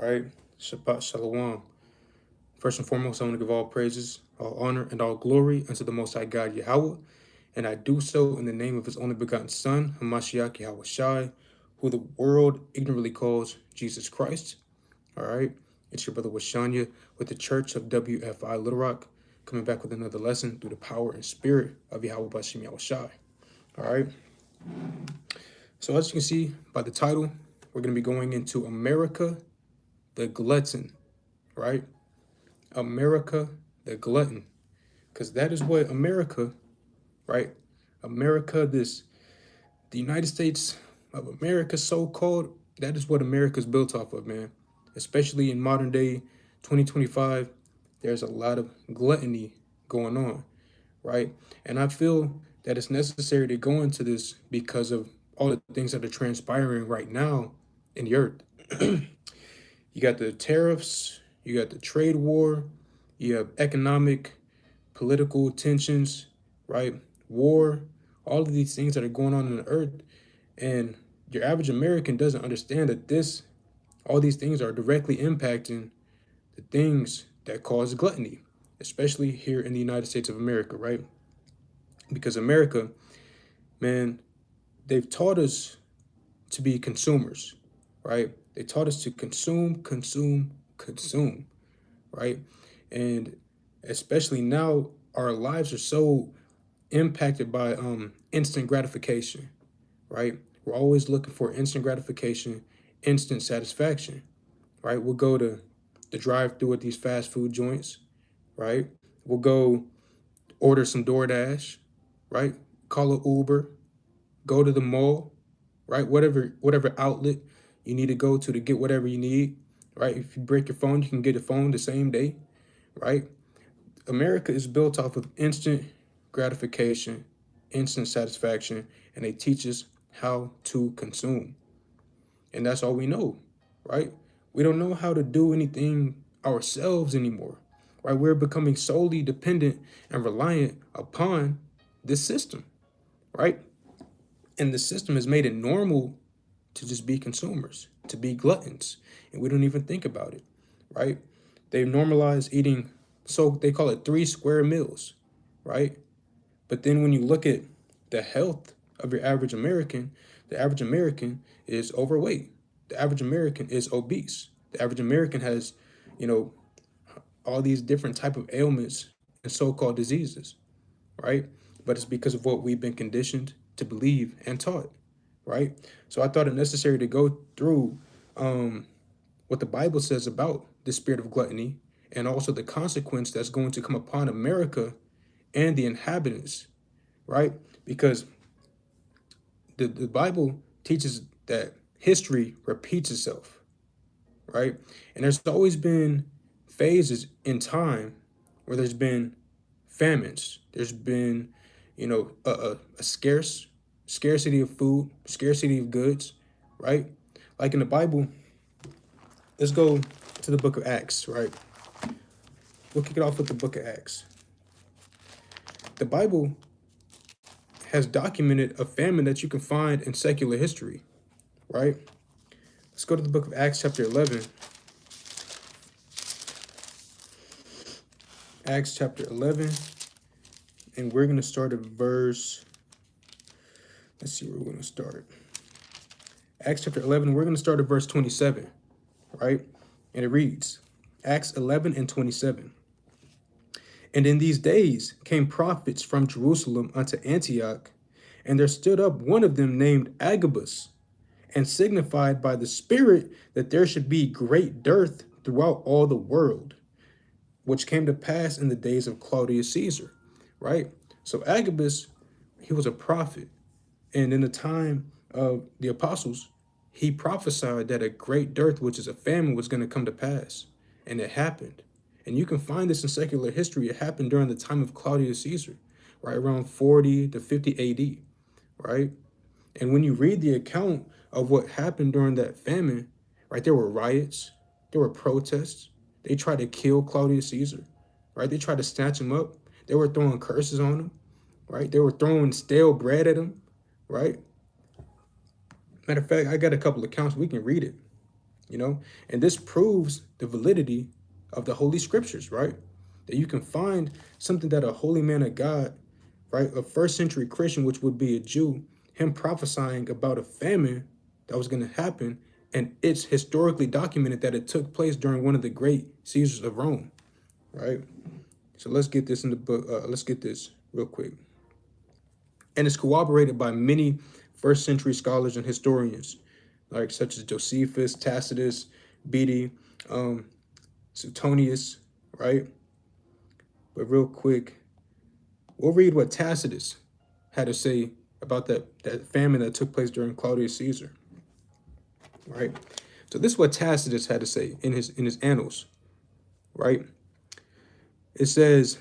right? Shabbat Shalom. First and foremost, I want to give all praises, all honor, and all glory unto the Most High God Yahweh, and I do so in the name of His only begotten Son, Hamashiach Yahweh Shai, who the world ignorantly calls Jesus Christ. All right, it's your brother Washanya with the Church of WFI Little Rock, coming back with another lesson through the power and spirit of Yahweh Bashim Yahweh Shai. All right, so as you can see by the title, we're going to be going into America the Glutton, right? America the Glutton, because that is what America, right? America, the United States of America, so-called, that is what America's built off of, man. Especially in modern day 2025, there's a lot of gluttony going on, right? And I feel that it's necessary to go into this because of all the things that are transpiring right now in the earth. You got the tariffs, you got the trade war, you have economic, political tensions, right? War, all of these things that are going on the earth. And your average American doesn't understand that all these things are directly impacting the things that cause gluttony, especially here in the United States of America, right? Because America, man, they've taught us to be consumers, right? They taught us to consume, consume, consume, right? And especially now, our lives are so impacted by instant gratification, right? We're always looking for instant gratification, instant satisfaction, right? We'll go to the drive-through at these fast food joints, right? We'll go order some DoorDash, right? Call an Uber, go to the mall, right? Whatever outlet you need to go to get whatever you need, right? If you break your phone, you can get a phone the same day, right? America is built off of instant gratification, instant satisfaction, and they teach us how to consume. And that's all we know, right? We don't know how to do anything ourselves anymore, right? We're becoming solely dependent and reliant upon this system, right? And the system has made it normal to just be consumers, to be gluttons, and we don't even think about it, right? They've normalized eating, so they call it 3 square meals, right? But then when you look at the health of your average American, the average American is overweight. The average American is obese. The average American has, you know, all these different type of ailments and so-called diseases, right? But it's because of what we've been conditioned to believe and taught, right? So I thought it necessary to go through what the Bible says about the spirit of gluttony and also the consequence that's going to come upon America and the inhabitants, right? Because the Bible teaches that history repeats itself, right? And there's always been phases in time where there's been famines. There's been, a scarcity of food, scarcity of goods, right? Like in the Bible, let's go to the book of Acts, right? We'll kick it off with the book of Acts. The Bible has documented a famine that you can find in secular history, right? Let's go to the book of Acts chapter 11. Acts chapter 11, and we're going to start at verse, let's see where we're going to start. Acts chapter 11, we're going to start at verse 27, right? And it reads, Acts 11 and 27. And in these days came prophets from Jerusalem unto Antioch, and there stood up one of them named Agabus, and signified by the Spirit that there should be great dearth throughout all the world, which came to pass in the days of Claudius Caesar, right? So Agabus, he was a prophet, and in the time of the apostles, he prophesied that a great dearth, which is a famine, was going to come to pass, and it happened. And you can find this in secular history. It happened during the time of Claudius Caesar, right around 40 to 50 AD, right? And when you read the account of what happened during that famine, right, there were riots, there were protests. They tried to kill Claudius Caesar, right? They tried to snatch him up. They were throwing curses on him, right? They were throwing stale bread at him, right? Matter of fact, I got a couple accounts. We can read it. you know? And this proves the validity of the Holy Scriptures, right? That you can find something that a holy man of God, right, a first century Christian, which would be a Jew, him prophesying about a famine that was going to happen. And it's historically documented that it took place during one of the great Caesars of Rome, right? So let's get this in the book. Let's get this real quick. And it's corroborated by many first century scholars and historians, like such as Josephus, Tacitus, Bede, Suetonius, right? But real quick, we'll read what Tacitus had to say about that famine that took place during Claudius Caesar, right? So this is what Tacitus had to say in his annals, right? It says,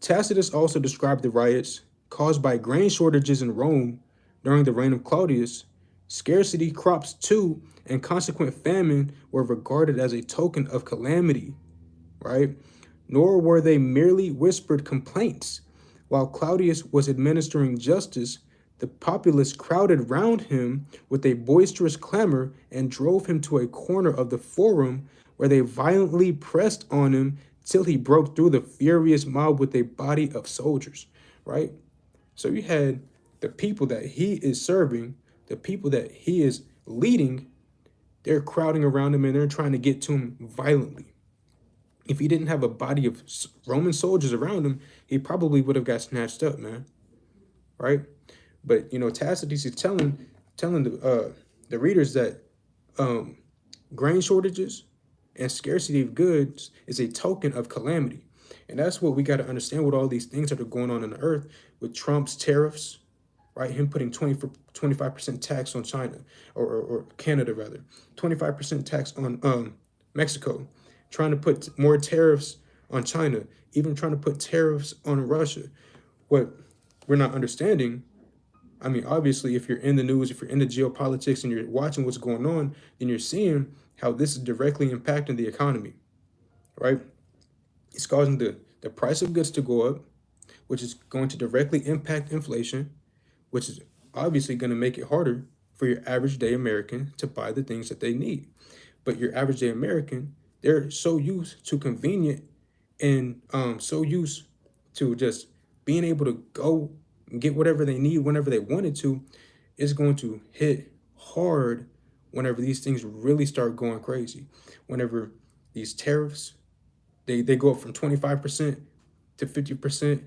Tacitus also described the riots caused by grain shortages in Rome during the reign of Claudius. Scarcity crops too, and consequent famine were regarded as a token of calamity, right? Nor were they merely whispered complaints. While Claudius was administering justice, the populace crowded round him with a boisterous clamor and drove him to a corner of the forum where they violently pressed on him till he broke through the furious mob with a body of soldiers, right? So you had the people that he is serving, the people that he is leading, they're crowding around him and they're trying to get to him violently. If he didn't have a body of Roman soldiers around him, he probably would have got snatched up, man, right? But, you know, Tacitus is telling the readers that grain shortages and scarcity of goods is a token of calamity. And that's what we got to understand with all these things that are going on the earth with Trump's tariffs, right? Him putting 25% tax on China or Canada, rather, 25% tax on Mexico, trying to put more tariffs on China, even trying to put tariffs on Russia. What we're not understanding, I mean, obviously, if you're in the news, if you're in the geopolitics and you're watching what's going on, then you're seeing how this is directly impacting the economy, right? It's causing the price of goods to go up, which is going to directly impact inflation, which is obviously going to make it harder for your average day American to buy the things that they need. But your average day American, they're so used to convenient and so used to just being able to go and get whatever they need whenever they wanted to, is going to hit hard whenever these things really start going crazy. Whenever these tariffs, they go up from 25% to 50%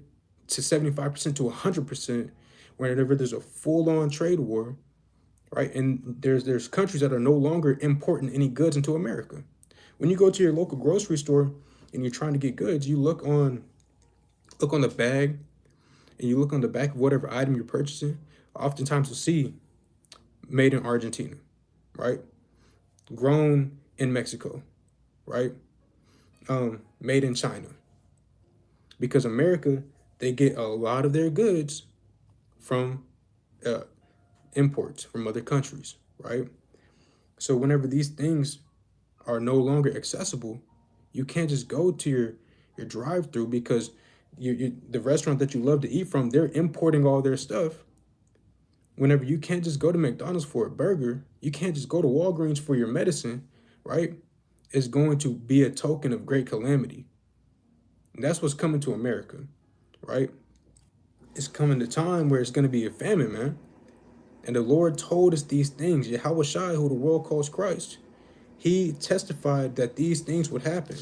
to 75% to 100%, whenever there's a full-on trade war, right? And there's countries that are no longer importing any goods into America. When you go to your local grocery store and you're trying to get goods, you look on the bag and you look on the back of whatever item you're purchasing. Oftentimes you'll see made in Argentina, right? Grown in Mexico, right? Made in China. Because America, they get a lot of their goods from imports from other countries, right? So whenever these things are no longer accessible, you can't just go to your drive-through because the restaurant that you love to eat from, they're importing all their stuff. Whenever you can't just go to McDonald's for a burger, you can't just go to Walgreens for your medicine, right? It's going to be a token of great calamity. And that's what's coming to America, right? It's coming to time where it's going to be a famine, man. And the Lord told us these things. Yahweh Shai, who the world calls Christ, he testified that these things would happen,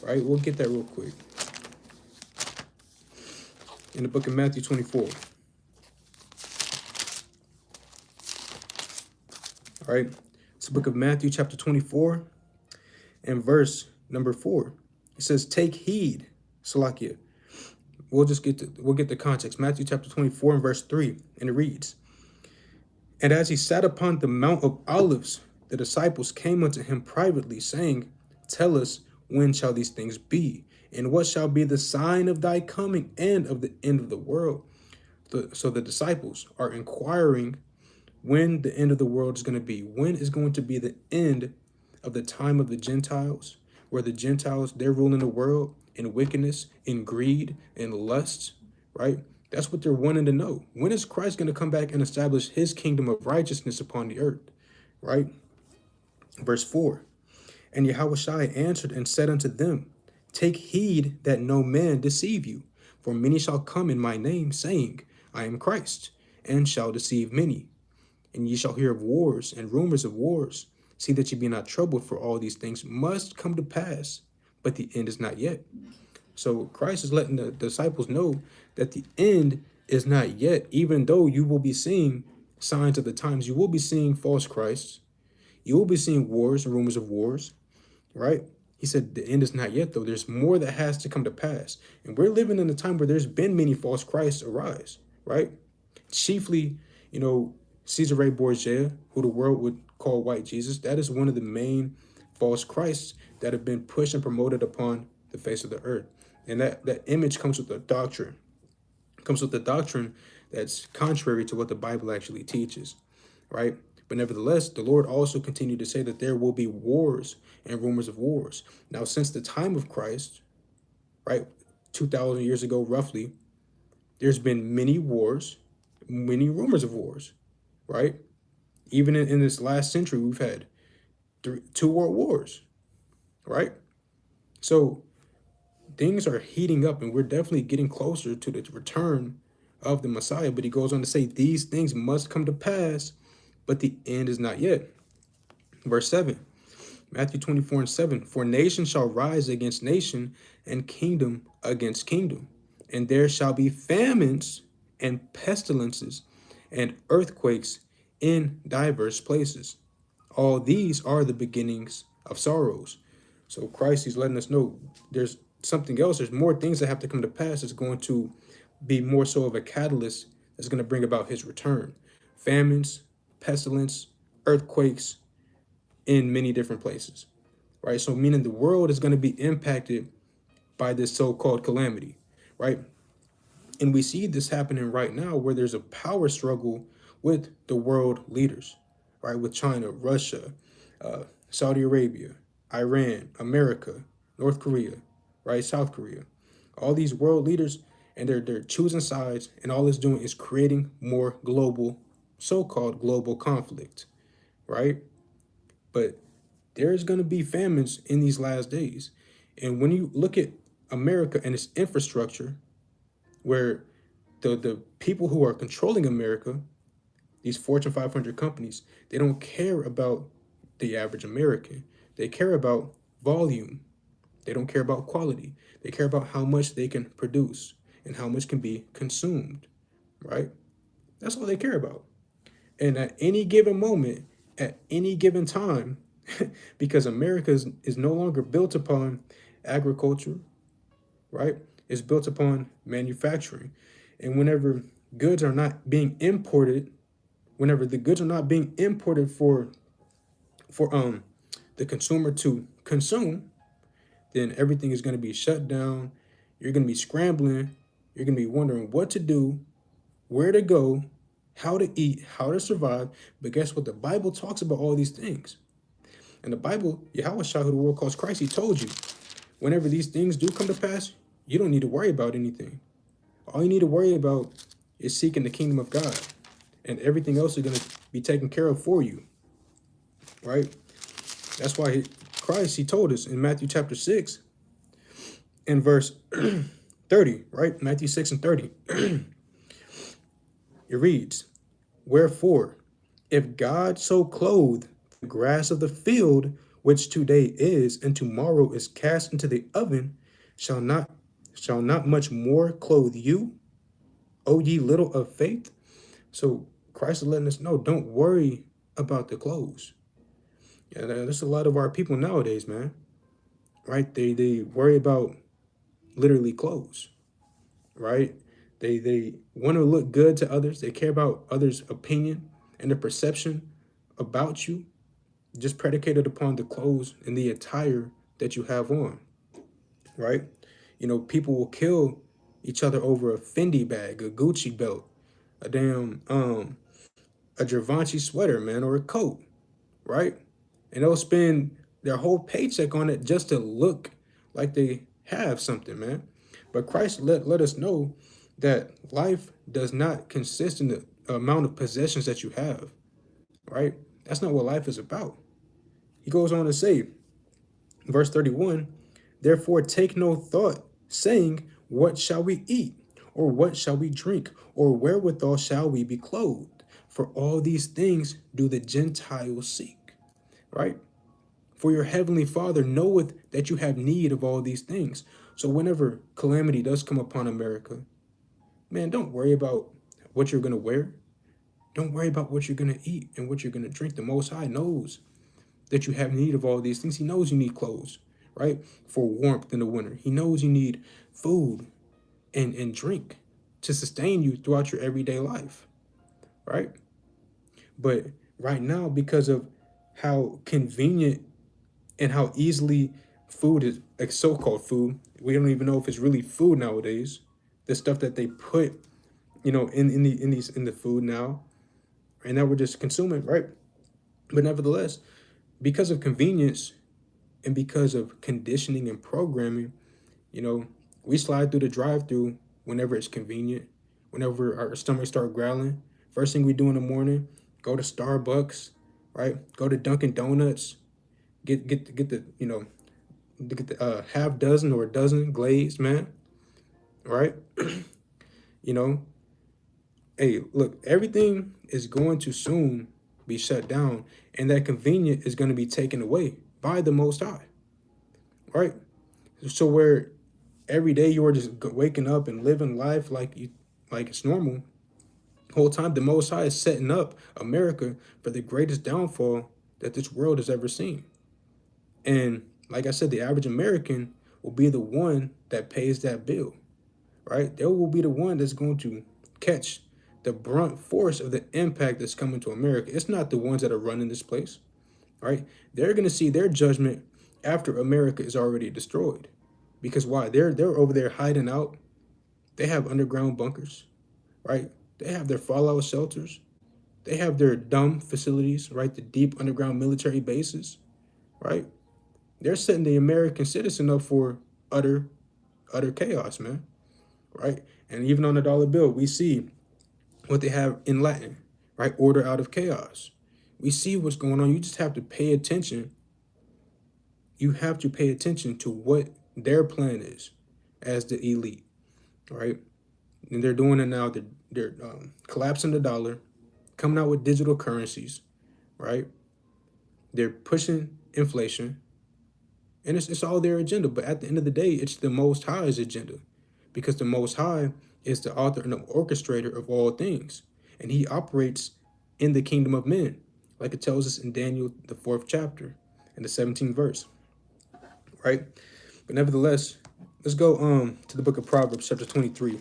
right? We'll get that real quick. In the book of Matthew 24. All right. It's the book of Matthew chapter 24 and verse number 4. It says, take heed, Salakia. We'll get the context. Matthew chapter 24 and verse 3. And it reads, and as he sat upon the Mount of Olives, the disciples came unto him privately, saying, tell us, when shall these things be? And what shall be the sign of thy coming and of the end of the world? So the disciples are inquiring when the end of the world is going to be. When is going to be the end of the time of the Gentiles, where the Gentiles, they're ruling the world in wickedness, in greed, in lust, right? That's what they're wanting to know. When is Christ going to come back and establish his kingdom of righteousness upon the earth, right? Verse 4, And Yahushua answered and said unto them, take heed that no man deceive you, for many shall come in my name, saying, I am Christ, and shall deceive many. And ye shall hear of wars and rumors of wars. See that ye be not troubled, for all these things must come to pass, but the end is not yet. So Christ is letting the disciples know that the end is not yet, even though you will be seeing signs of the times. You will be seeing false Christs. You will be seeing wars and rumors of wars, right? He said the end is not yet, though. There's more that has to come to pass. And we're living in a time where there's been many false Christs arise, right? Chiefly, Caesar Borgia, who the world would call white Jesus, that is one of the main false Christs that have been pushed and promoted upon the face of the earth. And that image comes with a doctrine, that's contrary to what the Bible actually teaches, right? But nevertheless, the Lord also continued to say that there will be wars and rumors of wars. Now, since the time of Christ, right, 2,000 years ago, roughly, there's been many wars, many rumors of wars, right? Even in this last century, we've had two world wars, right? So things are heating up, and we're definitely getting closer to the return of the Messiah. But he goes on to say, these things must come to pass, but the end is not yet. Verse 7, Matthew 24:7, for nation shall rise against nation, and kingdom against kingdom. And there shall be famines and pestilences and earthquakes in diverse places. All these are the beginnings of sorrows. So Christ, he's letting us know there's something else. There's more things that have to come to pass that's going to be more so of a catalyst that's going to bring about his return. Famines, pestilence, earthquakes in many different places, right? So meaning the world is going to be impacted by this so-called calamity, right? And we see this happening right now where there's a power struggle with the world leaders, right? With China, Russia, Saudi Arabia, Iran, America, North Korea, right? South Korea, all these world leaders, and they're choosing sides, and all it's doing is creating more global, so-called global conflict, right? But there's going to be famines in these last days. And when you look at America and its infrastructure, where the people who are controlling America, these Fortune 500 companies, they don't care about the average American. They care about volume. They don't care about quality. They care about how much they can produce and how much can be consumed, right? That's all they care about. And at any given moment, at any given time, because America is no longer built upon agriculture, right? It's built upon manufacturing. And goods are not being imported, whenever the goods are not being imported for the consumer to consume, then everything is going to be shut down. You're going to be scrambling. You're going to be wondering what to do, where to go, how to eat, how to survive. But guess what? The Bible talks about all these things. And the Bible, Yahushua, who the world calls Christ, he told you, whenever these things do come to pass, you don't need to worry about anything. All you need to worry about is seeking the kingdom of God. And everything else is going to be taken care of for you, right? That's why Christ, he told us in Matthew chapter 6 and verse 30, right? Matthew 6 and 30. It reads, wherefore, if God so clothe the grass of the field, which today is and tomorrow is cast into the oven, shall not much more clothe you, O ye little of faith? So Christ is letting us know, don't worry about the clothes. Yeah, there's a lot of our people nowadays, man, right? They worry about literally clothes, right? They want to look good to others. They care about others' opinion and their perception about you, just predicated upon the clothes and the attire that you have on, right? People will kill each other over a Fendi bag, a Gucci belt, a damn a Givenchy sweater, man, or a coat, right? And they'll spend their whole paycheck on it just to look like they have something, man. But Christ let us know that life does not consist in the amount of possessions that you have, right? That's not what life is about. He goes on to say, Verse 31, therefore take no thought, saying, what shall we eat? Or what shall we drink? Or wherewithal shall we be clothed? For all these things do the Gentiles seek, right? For your heavenly Father knoweth that you have need of all these things. So whenever calamity does come upon America, man, don't worry about what you're going to wear. Don't worry about what you're going to eat and what you're going to drink. The Most High knows that you have need of all these things. He knows you need clothes, right? For warmth in the winter. He knows you need food and drink to sustain you throughout your everyday life, right? But right now, because of how convenient and how easily food is, like so-called food, we don't even know if it's really food nowadays. The stuff that they put, in the food now, and now we're just consuming, right? But nevertheless, because of convenience and because of conditioning and programming, you know, we slide through the drive-through whenever it's convenient, whenever our stomachs start growling. First thing we do in the morning, go to Starbucks, right? Go to Dunkin' Donuts, get the get the half dozen or a dozen glazed, man, right? You know, hey, look, everything is going to soon be shut down, and that convenience is going to be taken away by the Most High, right? So where every day you are just waking up and living life like it's normal, the whole time the Most High is setting up America for the greatest downfall that this world has ever seen. And like I said, the average American will be the one that pays that bill, right? They will be the one that's going to catch the brunt force of the impact that's coming to America. It's not the ones that are running this place, right? They're going to see their judgment after America is already destroyed. Because why? They're over there hiding out. They have underground bunkers, right? They have their fallout shelters. They have their dumb facilities, right? The deep underground military bases, right? They're setting the American citizen up for utter, utter chaos, man, right? And even on the dollar bill, we see what they have in Latin, right? Order out of chaos. We see what's going on. You just have to pay attention. You have to pay attention to what their plan is as the elite, right? And they're doing it now. They're collapsing the dollar, coming out with digital currencies, right? They're pushing inflation, and it's all their agenda. But at the end of the day, it's the Most High's agenda, because the Most High is the author and the orchestrator of all things, and He operates in the kingdom of men, like it tells us in Daniel the 4th chapter and the 17th verse, right? But nevertheless, let's go to the book of Proverbs, chapter 23.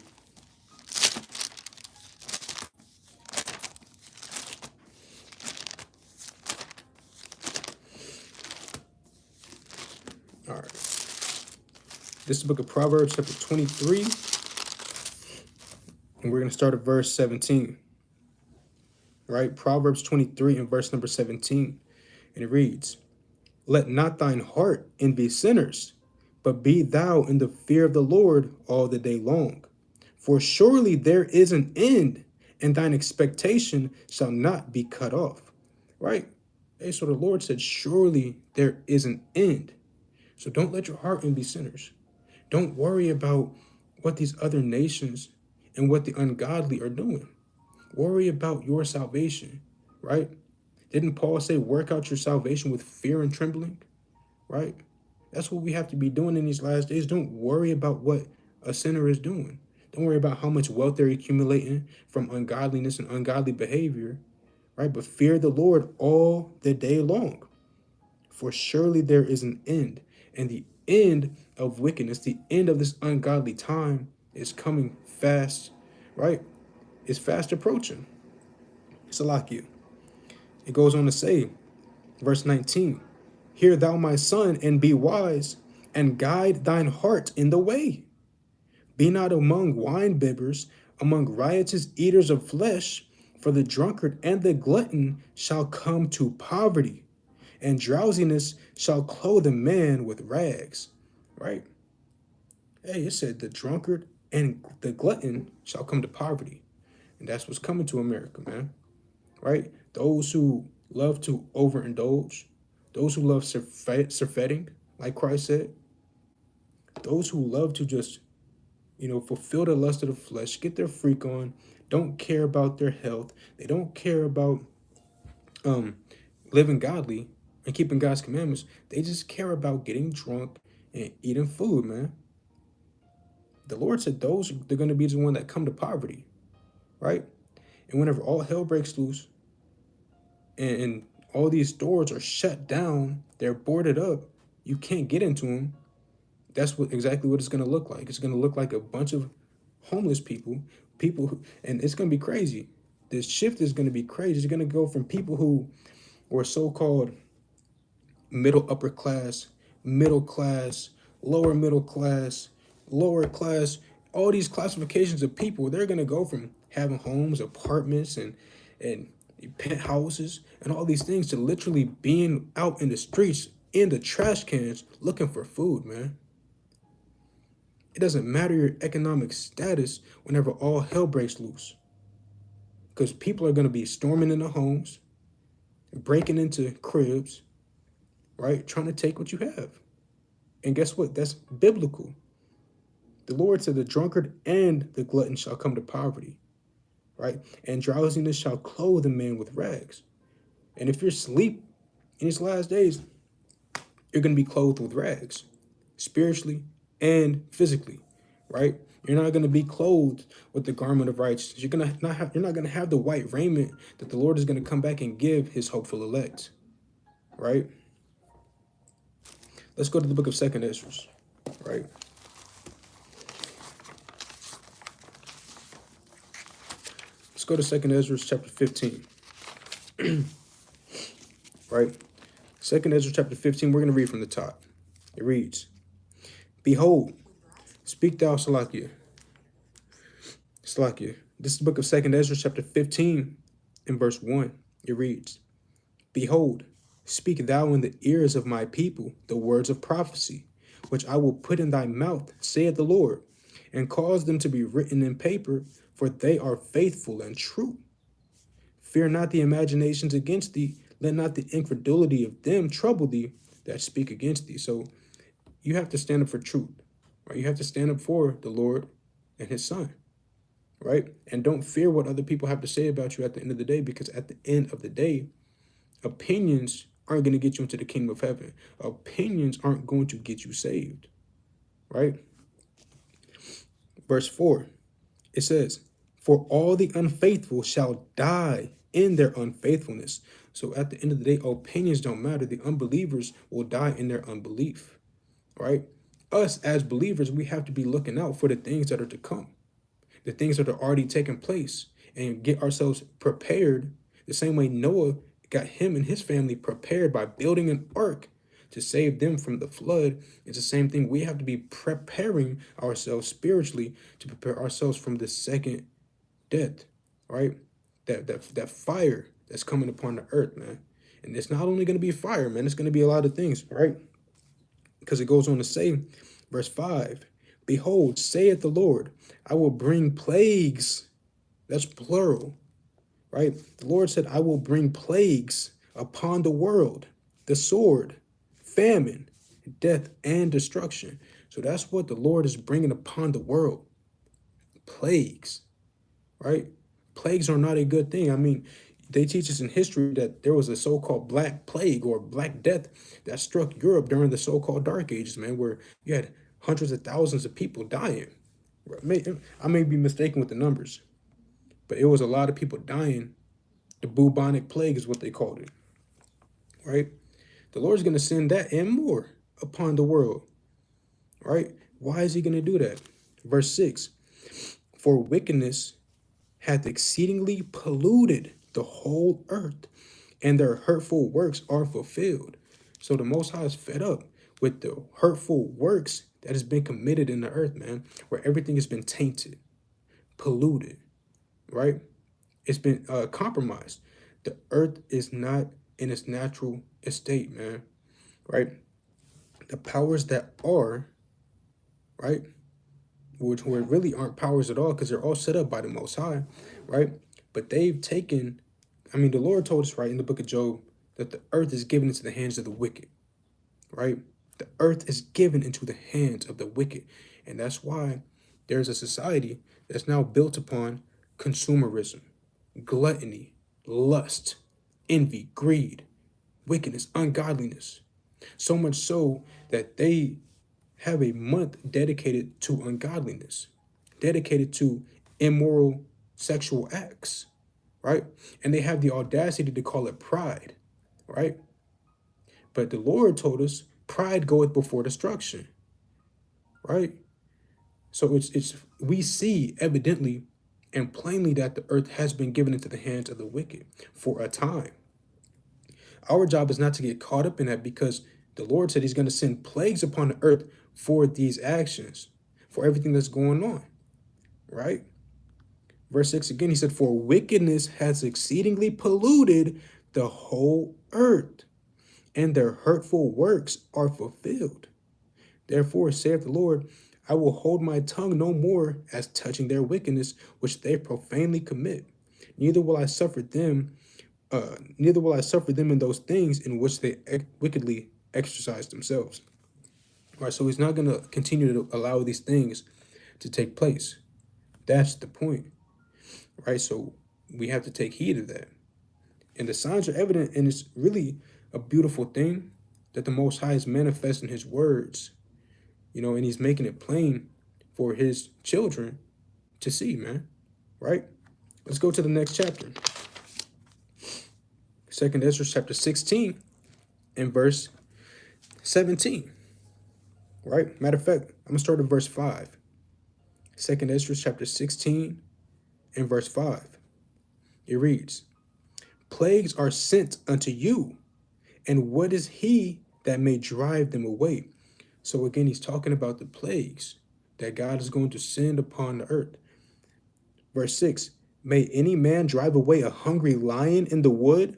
All right. This is the book of Proverbs, chapter 23, and we're going to start at verse 17, right? Proverbs 23 and verse number 17, and it reads, let not thine heart envy sinners, but be thou in the fear of the Lord all the day long. For surely there is an end, and thine expectation shall not be cut off. Right? Hey, so the Lord said, surely there is an end. So don't let your heart envy sinners. Don't worry about what these other nations and what the ungodly are doing. Worry about your salvation, right? Didn't Paul say, work out your salvation with fear and trembling, right? That's what we have to be doing in these last days. Don't worry about what a sinner is doing. Don't worry about how much wealth they're accumulating from ungodliness and ungodly behavior, right? But fear the Lord all the day long. For surely there is an end, and the end of wickedness, the end of this ungodly time is coming fast, right? It's fast approaching. Salakia. It goes on to say, verse 19, hear thou my son, and be wise, and guide thine heart in the way. Be not among winebibbers, among riotous eaters of flesh, for the drunkard and the glutton shall come to poverty, and drowsiness shall clothe a man with rags. Right? Hey, it said the drunkard and the glutton shall come to poverty. And that's what's coming to America, man. Right? Those who love to overindulge, those who love surfeiting, like Christ said, those who love to just, fulfill the lust of the flesh, get their freak on, don't care about their health, they don't care about um living godly and keeping God's commandments. They just care about getting drunk and eating food, man. The Lord said those they're going to be the one that come to poverty, right? And whenever all hell breaks loose and all these stores are shut down, they're boarded up, you can't get into them. That's exactly what it's going to look like. It's going to look like a bunch of homeless and it's going to be crazy. This shift is going to be crazy. It's going to go from people who were so-called upper class, middle class, middle class, lower class, all these classifications of people. They're going to go from having homes, apartments, and penthouses and all these things to literally being out in the streets, in the trash cans, looking for food, man. It doesn't matter your economic status whenever all hell breaks loose. Because people are going to be storming into homes, breaking into cribs, right? Trying to take what you have. And guess what? That's biblical. The Lord said the drunkard and the glutton shall come to poverty, right? And drowsiness shall clothe a man with rags. And if you're asleep in these last days, you're going to be clothed with rags, spiritually and physically, right? You're not going to be clothed with the garment of righteousness. You're not going to have the white raiment that the Lord is going to come back and give his hopeful elect, right? Let's go to the book of 2nd Ezra, right? Let's go to 2nd Ezra chapter 15, right? 2nd Ezra chapter 15, we're going to read from the top. It reads, Behold, speak thou, Salakia. This is the book of 2nd Ezra chapter 15 and verse 1. It reads, Behold, speak thou in the ears of my people the words of prophecy, which I will put in thy mouth, saith the Lord, and cause them to be written in paper, for they are faithful and true. Fear not the imaginations against thee, let not the incredulity of them trouble thee that speak against thee. So you have to stand up for truth, right? You have to stand up for the Lord and his son, right? And don't fear what other people have to say about you at the end of the day, because at the end of the day, opinions aren't going to get you into the kingdom of heaven. Opinions aren't going to get you saved, right? Verse 4, it says, For all the unfaithful shall die in their unfaithfulness. So at the end of the day, opinions don't matter. The unbelievers will die in their unbelief, right? Us as believers, we have to be looking out for the things that are to come, the things that are already taking place, and get ourselves prepared the same way Noah got him and his family prepared by building an ark to save them from the flood. It's the same thing. We have to be preparing ourselves spiritually to prepare ourselves from the second death, right? That fire that's coming upon the earth, man. And it's not only going to be fire, man. It's going to be a lot of things, right? Because it goes on to say, verse 5, Behold, saith the Lord, I will bring plagues. That's plural, right? The Lord said, I will bring plagues upon the world, the sword, famine, death, and destruction. So that's what the Lord is bringing upon the world. Plagues, right? Plagues are not a good thing. I mean, they teach us in history that there was a so-called Black Plague or Black Death that struck Europe during the so-called Dark Ages, man, where you had hundreds of thousands of people dying. I may be mistaken with the numbers, but it was a lot of people dying. The bubonic plague is what they called it, right? The Lord's going to send that and more upon the world, right? Why is he going to do that? Verse 6, For wickedness hath exceedingly polluted the whole earth, and their hurtful works are fulfilled. So the Most High is fed up with the hurtful works that has been committed in the earth, man, where everything has been tainted, polluted, right? It's been compromised. The earth is not in its natural estate, man, right? The powers that are, right, which really aren't powers at all because they're all set up by the Most High, right? But they've taken, I mean, the Lord told us, right, in the book of Job, that the earth is given into the hands of the wicked, right? The earth is given into the hands of the wicked. And that's why there's a society that's now built upon consumerism, gluttony, lust, envy, greed, wickedness, ungodliness. So much so that they have a month dedicated to ungodliness, dedicated to immoral sexual acts, right? And they have the audacity to call it pride, right? But the Lord told us, pride goeth before destruction, right? So it's we see evidently and plainly that the earth has been given into the hands of the wicked for a time. Our job is not to get caught up in that, because the Lord said he's going to send plagues upon the earth for these actions, for everything that's going on, right? Verse 6 again, he said, for wickedness has exceedingly polluted the whole earth, and their hurtful works are fulfilled. Therefore, saith the Lord, I will hold my tongue no more as touching their wickedness, which they profanely commit. Neither will I suffer them in those things in which they wickedly exercise themselves. All right, so he's not going to continue to allow these things to take place. That's the point, right? So we have to take heed of that. And the signs are evident, and it's really a beautiful thing that the Most High is manifesting his words, and he's making it plain for his children to see, man, right? Let's go to the next chapter. 2nd Ezra chapter 16 and verse 17, right? Matter of fact, I'm going to start at verse 5. 2nd Ezra chapter 16 and verse 5. It reads, plagues are sent unto you, and what is he that may drive them away? So again, he's talking about the plagues that God is going to send upon the earth. Verse 6, may any man drive away a hungry lion in the wood,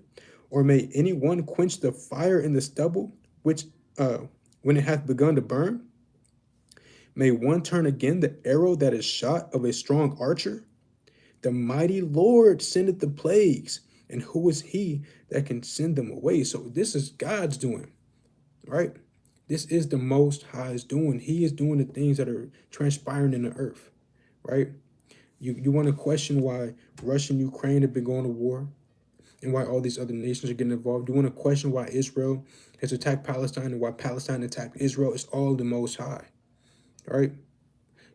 or may anyone quench the fire in the stubble, which when it hath begun to burn? May one turn again the arrow that is shot of a strong archer? The mighty Lord sendeth the plagues, and who is he that can send them away? So this is God's doing, right? This is the Most High's doing. He is doing the things that are transpiring in the earth, right? You want to question why Russia and Ukraine have been going to war, and why all these other nations are getting involved. You want to question why Israel has attacked Palestine and why Palestine attacked Israel. It's all the Most High, right?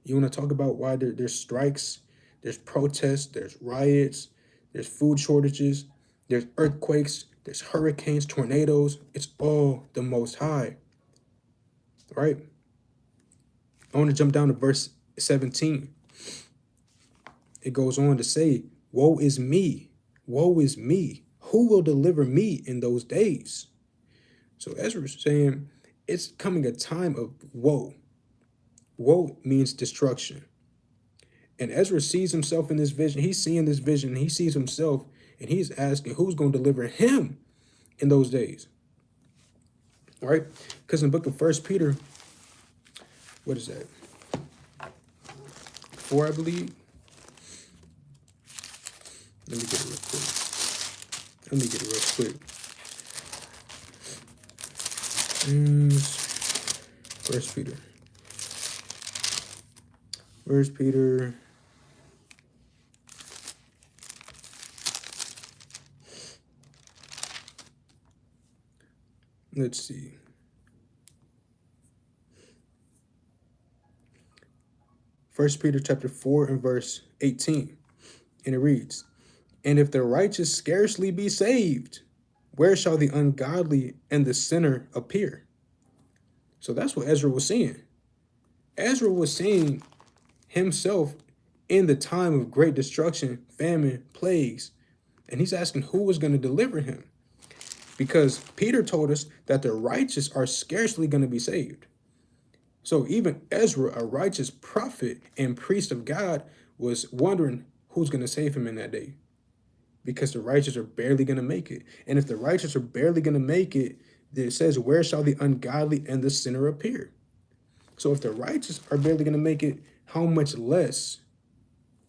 You want to talk about why there's strikes, there's protests, there's riots, there's food shortages, there's earthquakes, there's hurricanes, tornadoes. It's all the Most High, right? I want to jump down to verse 17. It goes on to say, woe is me, woe is me. Who will deliver me in those days? So Ezra is saying it's coming a time of woe. Woe means destruction. And Ezra sees himself in this vision. He's seeing this vision. He sees himself, and he's asking who's going to deliver him in those days. All right? Because in the book of 1 Peter, what is that? 4, I believe. Let me get it real quick. 1 Peter. 1 Peter. Let's see. First Peter chapter 4 and verse 18. And it reads, and if the righteous scarcely be saved, where shall the ungodly and the sinner appear? So that's what Ezra was seeing. Ezra was seeing himself in the time of great destruction, famine, plagues. And he's asking who was going to deliver him. Because Peter told us that the righteous are scarcely going to be saved. So even Ezra, a righteous prophet and priest of God, was wondering who's going to save him in that day. Because the righteous are barely going to make it. And if the righteous are barely going to make it, it says, where shall the ungodly and the sinner appear? So if the righteous are barely going to make it, how much less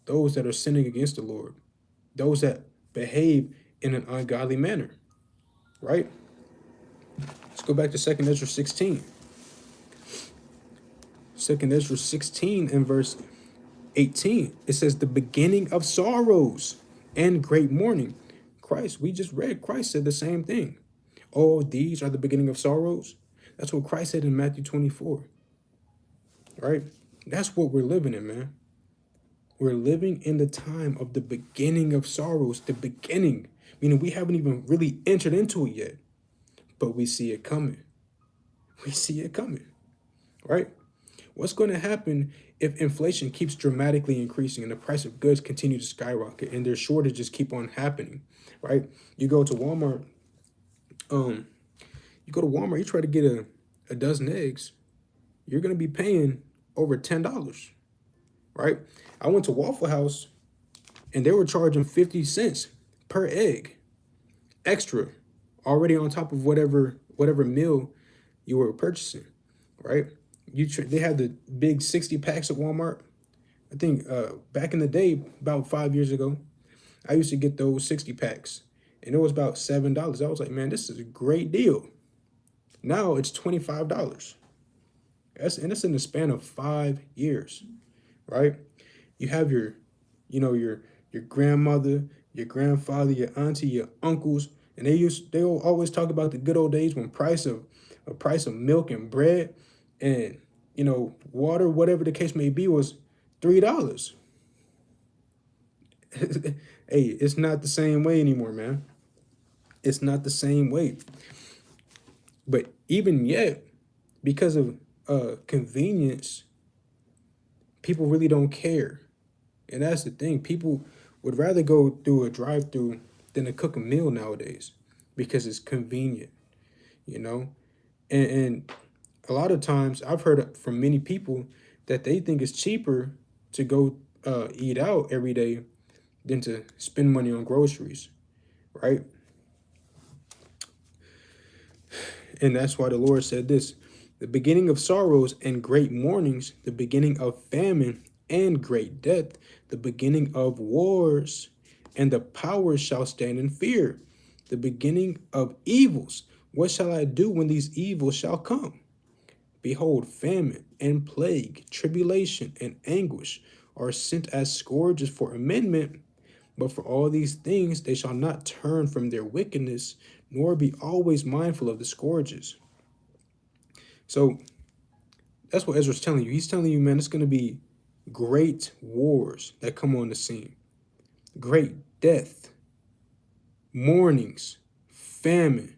those that are sinning against the Lord, those that behave in an ungodly manner, right? Let's go back to 2nd Ezra 16. Second Ezra 16 and verse 18. It says the beginning of sorrows and great mourning. Christ, we just read, Christ said the same thing. Oh, these are the beginning of sorrows. That's what Christ said in Matthew 24, right? That's what we're living in, man. We're living in the time of the beginning of sorrows, the beginning, meaning we haven't even really entered into it yet, but we see it coming. We see it coming, right? What's going to happen if inflation keeps dramatically increasing and the price of goods continue to skyrocket and their shortages keep on happening, right? You go to Walmart, you try to get a dozen eggs, you're going to be paying over $10, right? I went to Waffle House and they were charging 50 cents per egg extra, already on top of whatever meal you were purchasing, right? They had the big 60 packs at Walmart. I think back in the day, about 5 years ago, I used to get those 60 packs and it was about $7. I was like, man, this is a great deal. Now it's $25. That's in the span of 5 years, right? You have your grandmother, your grandfather, your auntie, your uncles, and they'll always talk about the good old days when a price of milk and bread and water, whatever the case may be, was $3. Hey, it's not the same way anymore, man. It's not the same way. But even yet, because of convenience, people really don't care. And that's the thing. People would rather go through a drive-through than to cook a meal nowadays because it's convenient, you know? And a lot of times I've heard from many people that they think it's cheaper to go eat out every day than to spend money on groceries, right? And that's why the Lord said this: the beginning of sorrows and great mournings, the beginning of famine and great death, the beginning of wars, and the powers shall stand in fear, the beginning of evils. What shall I do when these evils shall come? Behold, famine and plague, tribulation and anguish are sent as scourges for amendment. But for all these things they shall not turn from their wickedness, nor be always mindful of the scourges. So that's what Ezra's telling you. He's telling you, man, it's going to be great wars that come on the scene, great death, mournings, famine.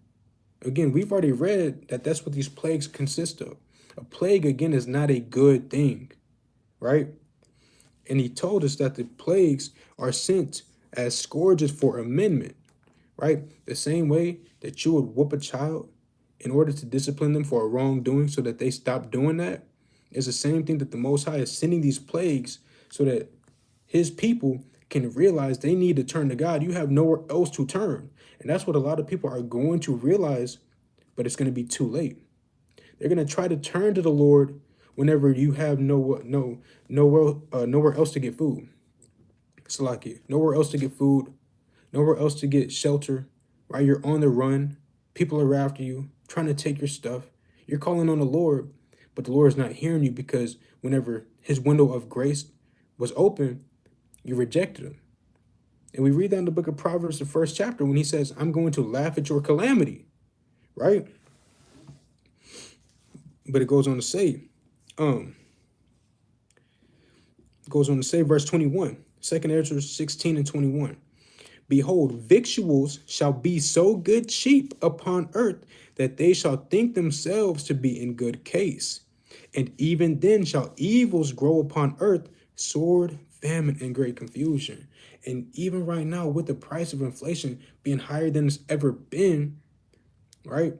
Again, we've already read that that's what these plagues consist of. A plague, again, is not a good thing, right? And he told us that the plagues are sent as scourges for amendment, right? The same way that you would whoop a child in order to discipline them for a wrongdoing so that they stop doing that is the same thing that the Most High is sending these plagues so that his people can realize they need to turn to God. You have nowhere else to turn. And that's what a lot of people are going to realize, but it's going to be too late. They're going to try to turn to the Lord whenever you have nowhere else to get food. Salaki, nowhere else to get food, nowhere else to get shelter, right? You're on the run. People are after you, trying to take your stuff. You're calling on the Lord, but the Lord is not hearing you because whenever his window of grace was open, you rejected him. And we read that in the book of Proverbs, the first chapter, when he says, I'm going to laugh at your calamity, right? But it goes on to say, verse 21, 2 Ezra 16 and 21. Behold, victuals shall be so good cheap upon earth that they shall think themselves to be in good case. And even then shall evils grow upon earth, sword, famine, and great confusion. And even right now, with the price of inflation being higher than it's ever been, right?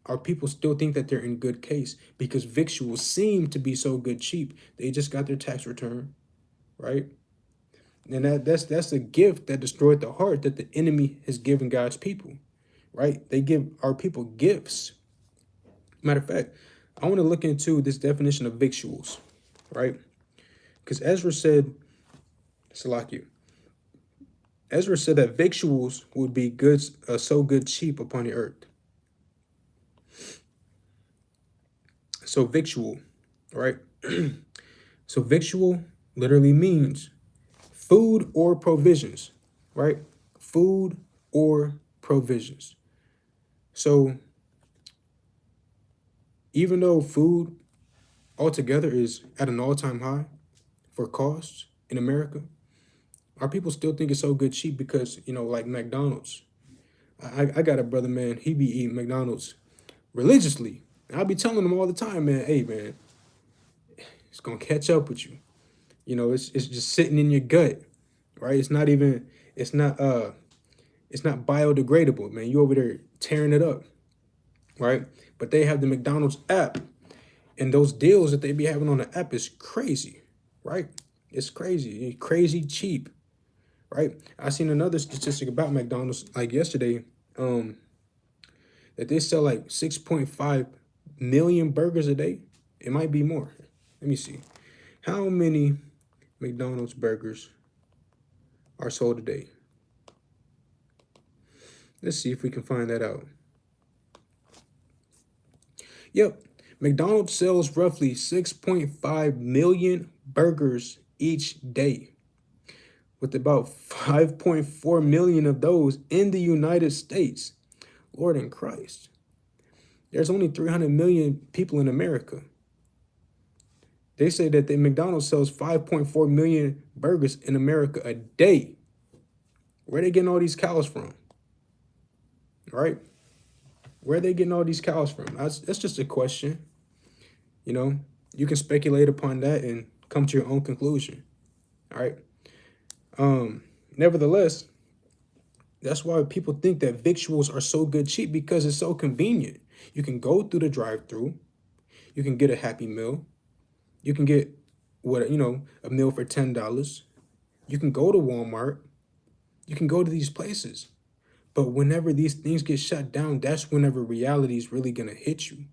Our people still think that they're in good case because victuals seem to be so good cheap. They just got their tax return, right? And that's a gift that destroyed the heart that the enemy has given God's people, right? They give our people gifts. Matter of fact, I want to look into this definition of victuals, right? Because Ezra said that victuals would be goods so good cheap upon the earth. So victual, right? So victual literally means food or provisions, right? Food or provisions. So even though food altogether is at an all-time high for costs in America, our people still think it's so good cheap because, like McDonald's. I got a brother, man, he be eating McDonald's religiously. And I'll be telling him all the time, man, hey man, it's gonna catch up with you. It's just sitting in your gut, right? It's not it's not biodegradable, man. You over there tearing it up, right? But they have the McDonald's app, and those deals that they be having on the app is crazy, right? It's crazy, crazy cheap, right? I seen another statistic about McDonald's like yesterday, that they sell like 6.5 million burgers a day. It might be more. Let me see. How many McDonald's burgers are sold a day? Let's see if we can find that out. Yep, McDonald's sells roughly 6.5 million burgers each day, with about 5.4 million of those in the United States. Lord in Christ. There's only 300 million people in America. They say that the McDonald's sells 5.4 million burgers in America a day. Where are they getting all these cows from? Right? Where are they getting all these cows from? That's just a question. You know, you can speculate upon that and come to your own conclusion. All right. Nevertheless, that's why people think that victuals are so good cheap, because it's so convenient. You can go through the drive-through, you can get a Happy Meal, you can get a meal for $10. You can go to Walmart, you can go to these places. But whenever these things get shut down, that's whenever reality is really gonna hit you.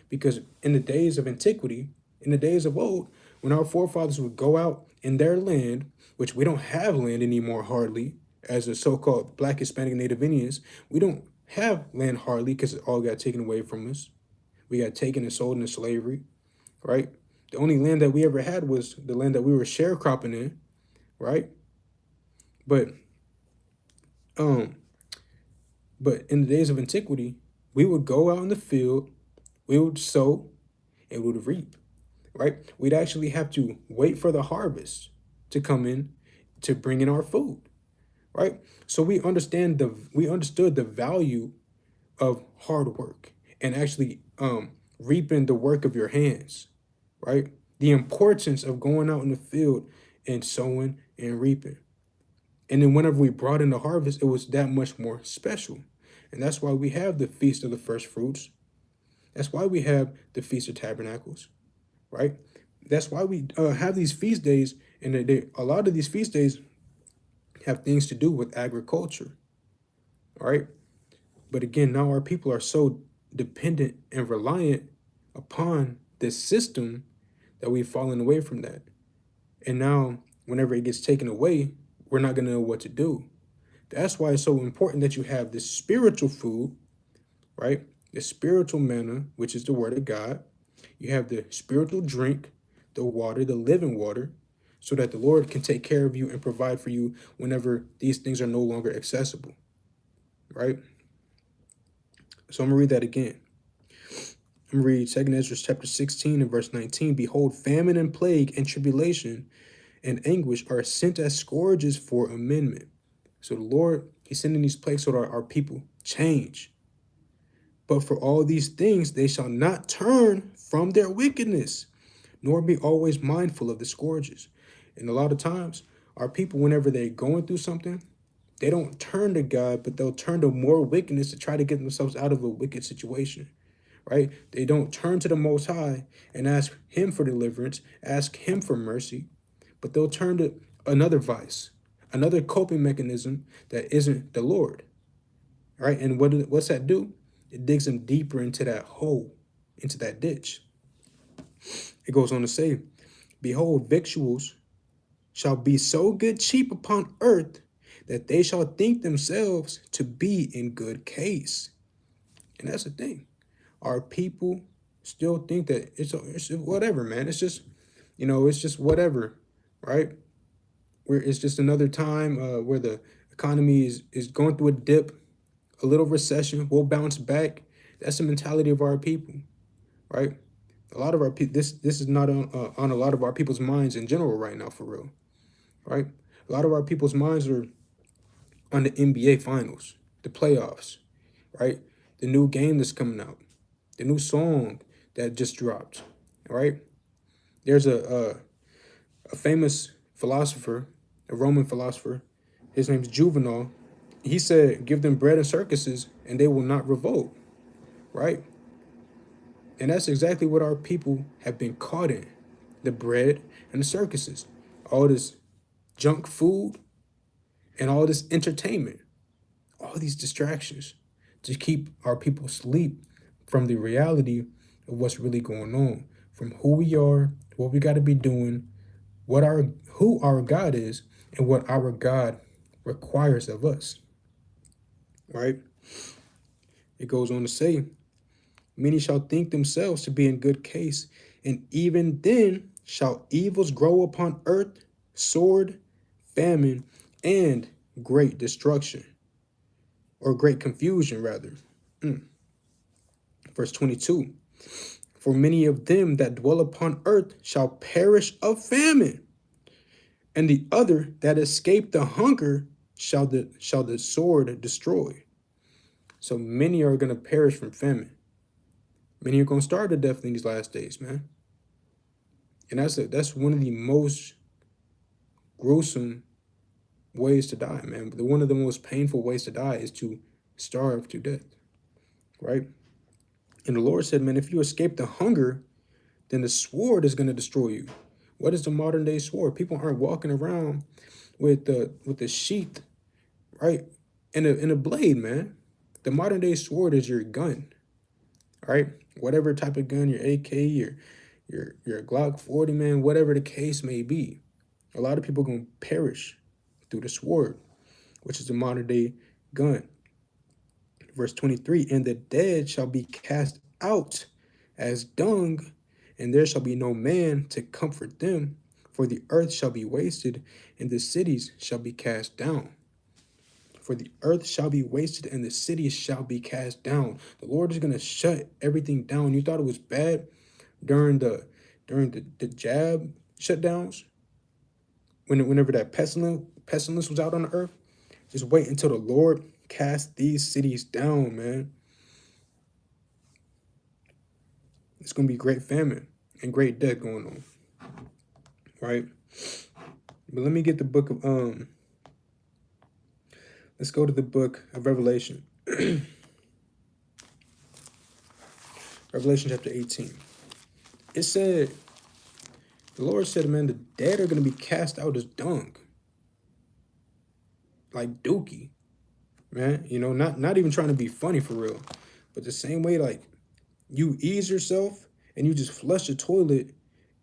Because in the days of antiquity, in the days of old, when our forefathers would go out in their land, which we don't have land anymore hardly, as the so-called Black, Hispanic, Native Indians, we don't have land hardly because it all got taken away from us. We got taken and sold into slavery, right? The only land that we ever had was the land that we were sharecropping in, right? But um, but in the days of antiquity, we would go out in the field, we would sow, and we would reap, right? We'd actually have to wait for the harvest to come in to bring in our food, right? So we understood the value of hard work and actually reaping the work of your hands, right? The importance of going out in the field and sowing and reaping. And then whenever we brought in the harvest, it was that much more special. And that's why we have the Feast of the First Fruits. That's why we have the Feast of Tabernacles, right? That's why we have these feast days, and a lot of these feast days have things to do with agriculture, right? But again, now our people are so dependent and reliant upon this system that we've fallen away from that. And now, whenever it gets taken away, we're not going to know what to do. That's why it's so important that you have this spiritual food, right? The spiritual manna, which is the word of God. You have the spiritual drink, the water, the living water, so that the Lord can take care of you and provide for you whenever these things are no longer accessible, right? So I'm going to read that again. I'm going to read 2 Ezra chapter 16 and verse 19. Behold, famine and plague and tribulation and anguish are sent as scourges for amendment. So the Lord, he's sending these plagues so that our people change. But for all these things, they shall not turn from their wickedness, nor be always mindful of the scourges. And a lot of times, our people, whenever they're going through something, they don't turn to God, but they'll turn to more wickedness to try to get themselves out of a wicked situation, right? They don't turn to the Most High and ask him for deliverance, ask him for mercy, but they'll turn to another vice, another coping mechanism that isn't the Lord, right? And what's that do? It digs them deeper into that hole, into that ditch. It goes on to say, behold, victuals shall be so good cheap upon earth that they shall think themselves to be in good case. And that's the thing. Our people still think that it's whatever, man. It's just, it's just whatever, right? Where it's just another time where the economy is going through a dip, a little recession. We'll bounce back. That's the mentality of our people, right? A lot of our people. This is not on a lot of our people's minds in general right now, for real, right? A lot of our people's minds are on the NBA finals, the playoffs, right? The new game that's coming out, the new song that just dropped, right? There's a famous philosopher, a Roman philosopher. His name's Juvenal. He said, "Give them bread and circuses, and they will not revolt." Right? And that's exactly what our people have been caught in: the bread and the circuses, all this junk food, and all this entertainment, all these distractions to keep our people asleep from the reality of what's really going on, from who we are, what we got to be doing, who our God is, and what our God requires of us. Right? It goes on to say, "Many shall think themselves to be in good case, and even then shall evils grow upon earth, sword, famine, and great destruction," or great confusion, rather. Verse 22, "For many of them that dwell upon earth shall perish of famine, and the other that escape the hunger shall the sword destroy." So many are going to perish from famine. Many are going to starve to death in these last days, man. And that's one of the most gruesome ways to die, man. One of the most painful ways to die is to starve to death, right? And the Lord said, man, if you escape the hunger, then the sword is going to destroy you. What is the modern day sword? People aren't walking around with the sheath, right, and a blade, man. The modern day sword is your gun, right? Whatever type of gun, your AK, your Glock 40, man, whatever the case may be. A lot of people are going to perish through the sword, which is the modern day gun. Verse 23, "And the dead shall be cast out as dung, and there shall be no man to comfort them, for the earth shall be wasted, and the cities shall be cast down." For the earth shall be wasted, and the cities shall be cast down. The Lord is going to shut everything down. You thought it was bad during the jab shutdowns, whenever that pestilence was out on the earth? Just wait until the Lord casts these cities down, man. It's going to be great famine and great death going on, right? But let me get the book of let's go to the book of Revelation. Revelation chapter 18. It said, the Lord said, man, the dead are going to be cast out as dung, like dookie, man. Not even trying to be funny for real, but the same way, like, you ease yourself and you just flush the toilet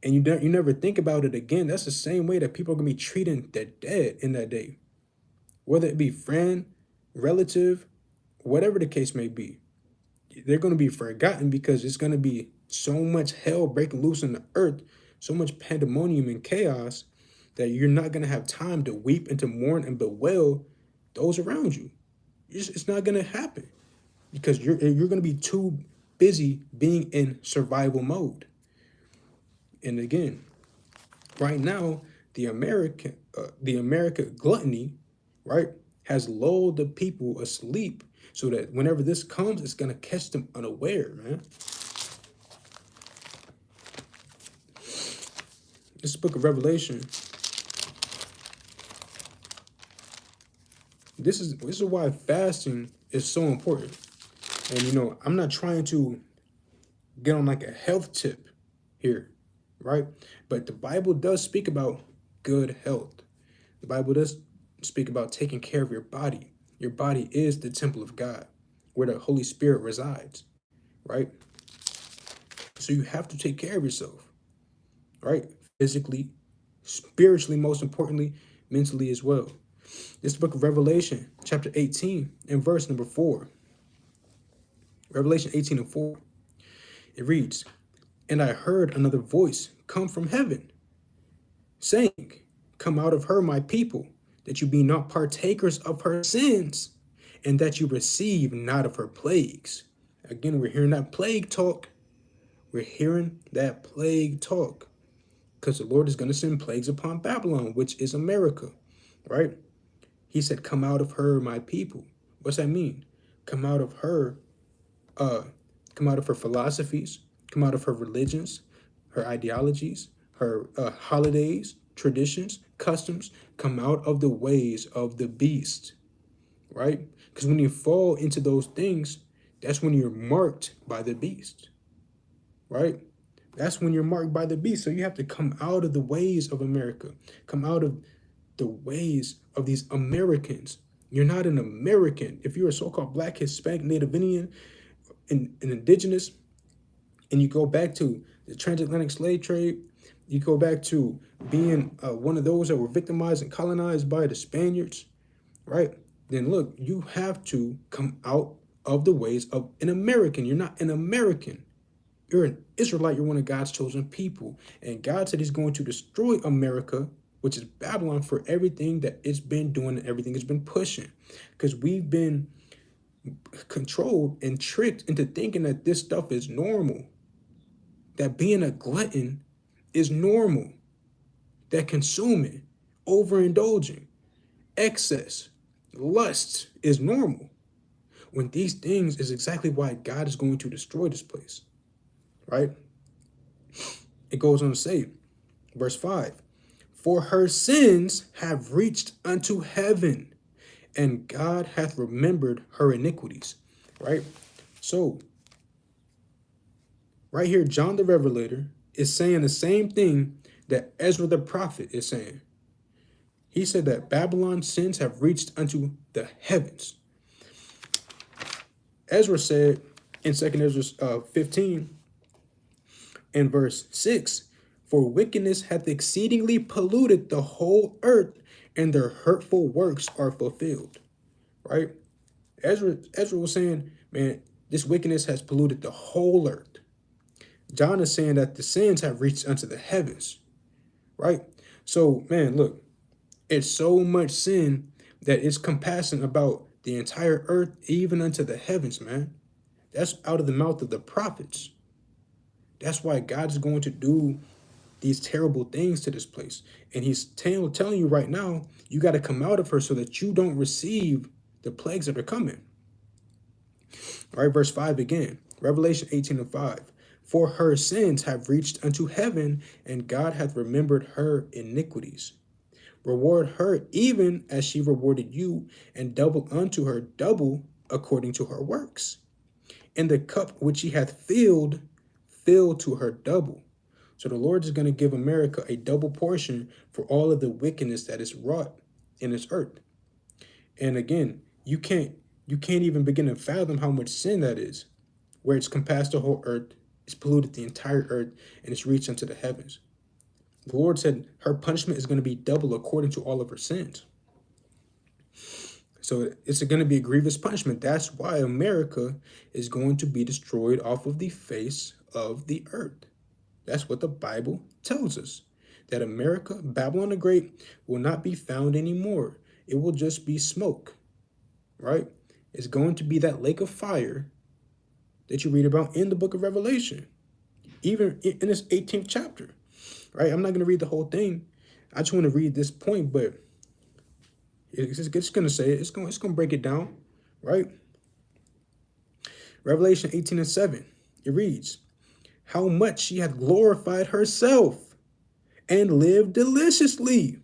and you never think about it again. That's the same way that people are going to be treating their dead in that day, whether it be friend, relative, whatever the case may be. They're going to be forgotten because it's going to be so much hell breaking loose in the earth, so much pandemonium and chaos, that you're not going to have time to weep and to mourn and bewail those around you. It's not going to happen because you're going to be too busy being in survival mode. And again, right now, the America gluttony, right, has lulled the people asleep so that whenever this comes, it's going to catch them unaware, man. This book of Revelation, this is why fasting is so important. And I'm not trying to get on like a health tip here, right? But the Bible does speak about good health. The Bible does speak about taking care of your body. Your body is the temple of God, where the Holy Spirit resides, right? So you have to take care of yourself, right? Physically, spiritually, most importantly, mentally as well. This is the book of Revelation, chapter 18, and verse number 4. Revelation 18 and 4. It reads, "And I heard another voice come from heaven, saying, Come out of her, my people, that you be not partakers of her sins, and that you receive not of her plagues." Again, we're hearing that plague talk. We're hearing that plague talk. Because the Lord is going to send plagues upon Babylon, which is America, right? He said, "Come out of her, my people." What's that mean? Come out of her, uh, come out of her philosophies, come out of her religions, her ideologies, her holidays, traditions, customs. Come out of the ways of the beast, right? Because when you fall into those things, that's when you're marked by the beast, right? That's when you're marked by the beast. So you have to come out of the ways of America, come out of the ways of these Americans. You're not an American. If you're a so-called Black, Hispanic, Native Indian, and indigenous, and you go back to the transatlantic slave trade, you go back to being one of those that were victimized and colonized by the Spaniards, right? Then look, you have to come out of the ways of an American. You're not an American. You're an Israelite. You're one of God's chosen people. And God said he's going to destroy America, which is Babylon, for everything that it's been doing and everything it's been pushing. Because we've been controlled and tricked into thinking that this stuff is normal. That being a glutton is normal. That consuming, overindulging, excess, lust is normal. When these things is exactly why God is going to destroy this place, right? It goes on to say, verse 5, "For her sins have reached unto heaven, and God hath remembered her iniquities," right? So, right here, John the Revelator is saying the same thing that Ezra the prophet is saying. He said that Babylon's sins have reached unto the heavens. Ezra said in 2nd Ezra 15 and verse 6, "For wickedness hath exceedingly polluted the whole earth, and their hurtful works are fulfilled." Right? Ezra was saying, man, this wickedness has polluted the whole earth. John is saying that the sins have reached unto the heavens. Right? So, man, look, it's so much sin that it's compassing about the entire earth, even unto the heavens, man. That's out of the mouth of the prophets. That's why God is going to do these terrible things to this place. And he's telling you right now, you got to come out of her so that you don't receive the plagues that are coming. All right, verse 5 again. Revelation 18 and 5. "For her sins have reached unto heaven, and God hath remembered her iniquities. Reward her even as she rewarded you, and double unto her double according to her works. And the cup which she hath filled, fill to her double." So the Lord is going to give America a double portion for all of the wickedness that is wrought in this earth. And again, you can't even begin to fathom how much sin that is, where it's compassed the whole earth, it's polluted the entire earth, and it's reached unto the heavens. The Lord said her punishment is going to be double according to all of her sins. So it's going to be a grievous punishment. That's why America is going to be destroyed off of the face of the earth. That's what the Bible tells us. That America, Babylon the Great, will not be found anymore. It will just be smoke, right? It's going to be that lake of fire that you read about in the book of Revelation, even in this 18th chapter, right? I'm not going to read the whole thing. I just want to read this point, but it's going to say it. It's going to break it down, right? Revelation 18 and 7, it reads, "How much she hath glorified herself and lived deliciously.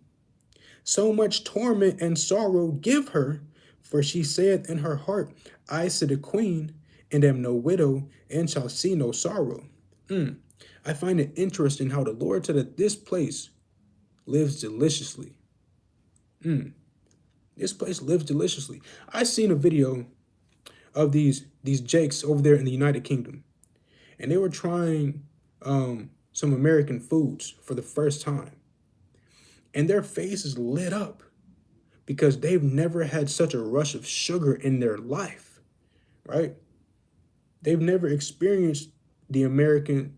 So much torment and sorrow give her, for she saith in her heart, I sit a queen, and am no widow, and shall see no sorrow." I find it interesting how the Lord said that this place lives deliciously. This place lives deliciously. I seen a video of these jakes over there in the United Kingdom, and they were trying some American foods for the first time, and their faces lit up because they've never had such a rush of sugar in their life, right? They've never experienced the American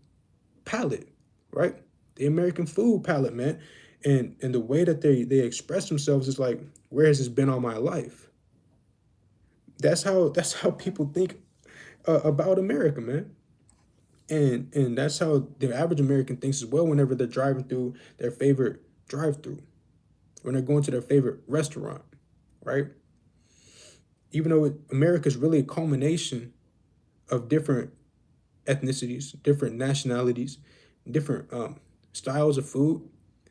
palate, right? The American food palate, man. And the way that they express themselves is like, where has this been all my life? That's how people think about America, man. And that's how the average American thinks as well whenever they're driving through their favorite drive-through, when they're going to their favorite restaurant, right? Even though America is really a culmination of different ethnicities, different nationalities, different styles of food,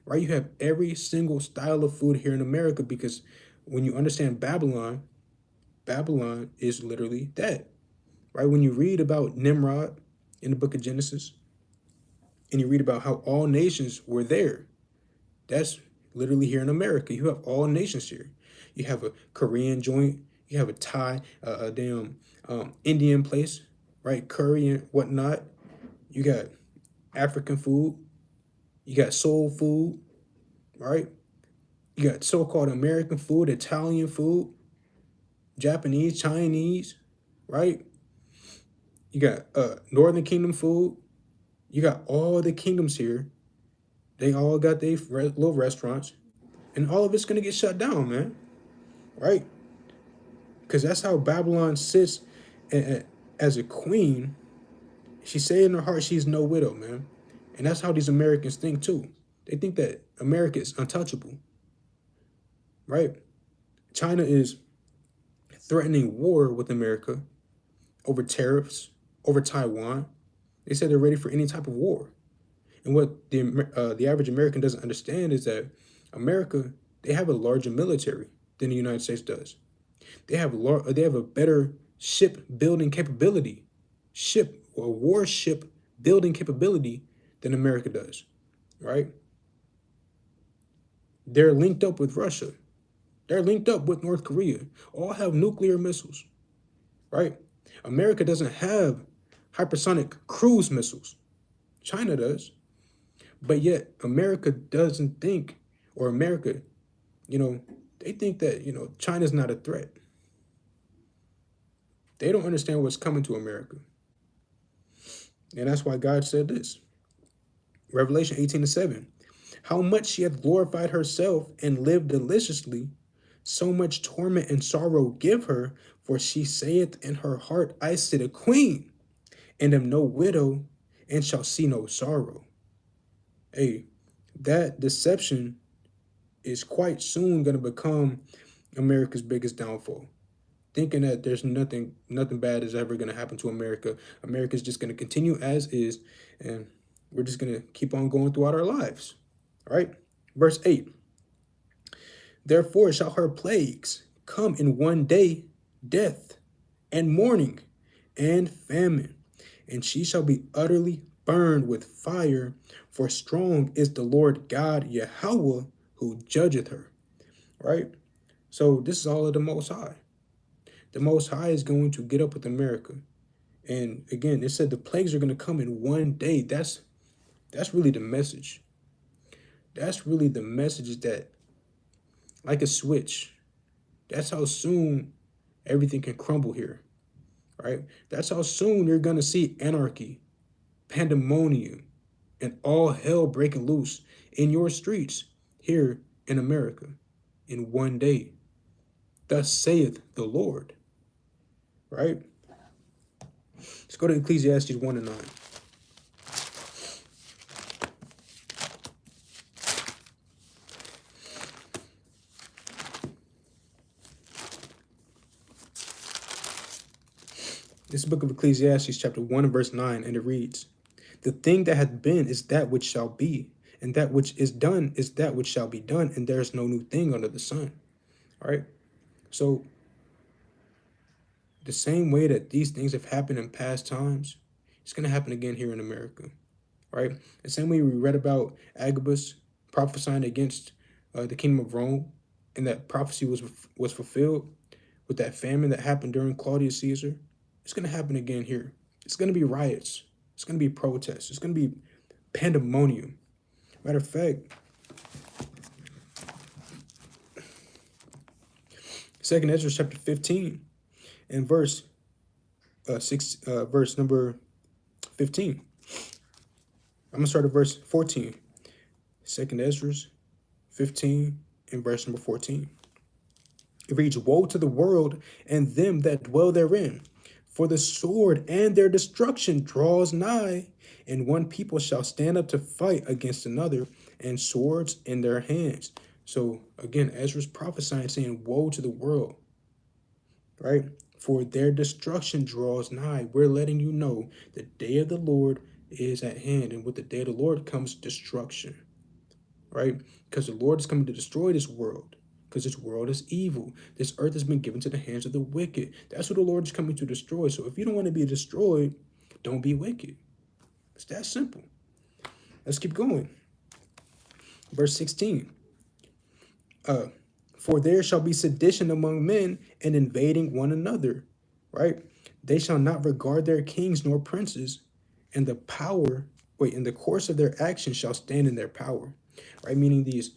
right? You have every single style of food here in America because when you understand Babylon, Babylon is literally that, right? When you read about Nimrod in the book of Genesis and you read about how all nations were there, that's literally here in America. You have all nations here. You have a Korean joint, you have a Thai, a damn Indian place, right? Curry and whatnot. You got African food, you got soul food, right? You got so-called American food, Italian food, Japanese, Chinese, right? You got Northern Kingdom food. You got all the kingdoms here. They all got their little restaurants, and all of it's gonna get shut down, man. Right? Because that's how Babylon sits as a queen. She say in her heart she's no widow, man, and that's how these Americans think too. They think that America is untouchable, right? China is threatening war with America over tariffs, over Taiwan. They said they're ready for any type of war. And what the average American doesn't understand is that America, they have a larger military than the United States does. They have a better ship building capability, ship or warship building capability than America does, right? They're linked up with Russia. They're linked up with North Korea. All have nuclear missiles, right? America doesn't have hypersonic cruise missiles. China does. But yet America doesn't think, or America, you know, they think that, China's not a threat. They don't understand what's coming to America. And that's why God said this. Revelation 18:7. How much she hath glorified herself and lived deliciously, so much torment and sorrow give her, for she saith in her heart, I sit a queen, and am no widow, and shall see no sorrow. Hey, that deception is quite soon going to become America's biggest downfall. Thinking that there's nothing bad is ever going to happen to America. America's just going to continue as is, and we're just going to keep on going throughout our lives. All right? Verse 8. Therefore shall her plagues come in one day, death and mourning and famine, and she shall be utterly burned with fire, for strong is the Lord God Yahweh who judgeth her. Right? So this is all of the Most High. The Most High is going to get up with America. And again, it said the plagues are going to come in one day. That's really the message. That's really the message, is that like a switch. That's how soon everything can crumble here, right? That's how soon you're going to see anarchy, pandemonium, and all hell breaking loose in your streets here in America in one day. Thus saith the Lord, right? Let's go to Ecclesiastes 1:9. This is the book of Ecclesiastes, chapter 1 and verse 9, and it reads, the thing that hath been is that which shall be, and that which is done is that which shall be done, and there is no new thing under the sun. All right? So, the same way that these things have happened in past times, it's going to happen again here in America. Right? The same way we read about Agabus prophesying against the kingdom of Rome, and that prophecy was fulfilled with that famine that happened during Claudius Caesar. It's going to happen again here. It's going to be riots. It's going to be protests. It's going to be pandemonium. Matter of fact, 2nd Ezra chapter 15 and verse number 15. I'm going to start at verse 14. Second Ezra 15 and verse number 14. It reads, "Woe to the world and them that dwell therein, for the sword and their destruction draws nigh, and one people shall stand up to fight against another, and swords in their hands." So again, Ezra's prophesying, saying, woe to the world, right? For their destruction draws nigh. We're letting you know the day of the Lord is at hand, and with the day of the Lord comes destruction, right? Because the Lord is coming to destroy this world, because this world is evil. This earth has been given to the hands of the wicked. That's what the Lord is coming to destroy. So if you don't want to be destroyed, don't be wicked. It's that simple. Let's keep going. Verse 16. For there shall be sedition among men and invading one another, right? They shall not regard their kings nor princes, and the course of their actions shall stand in their power, right? Meaning these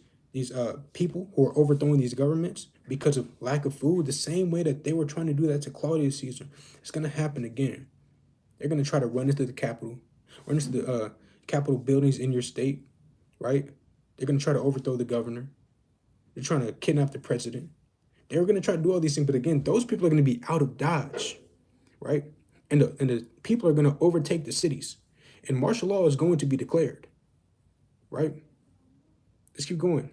people who are overthrowing these governments because of lack of food, the same way that they were trying to do that to Claudius Caesar, it's going to happen again. They're going to try to run into the Capitol, run into the Capitol buildings in your state, right? They're going to try to overthrow the governor. They're trying to kidnap the president. They were going to try to do all these things, but again, those people are going to be out of Dodge, right? And the people are going to overtake the cities, and martial law is going to be declared, right? Let's keep going.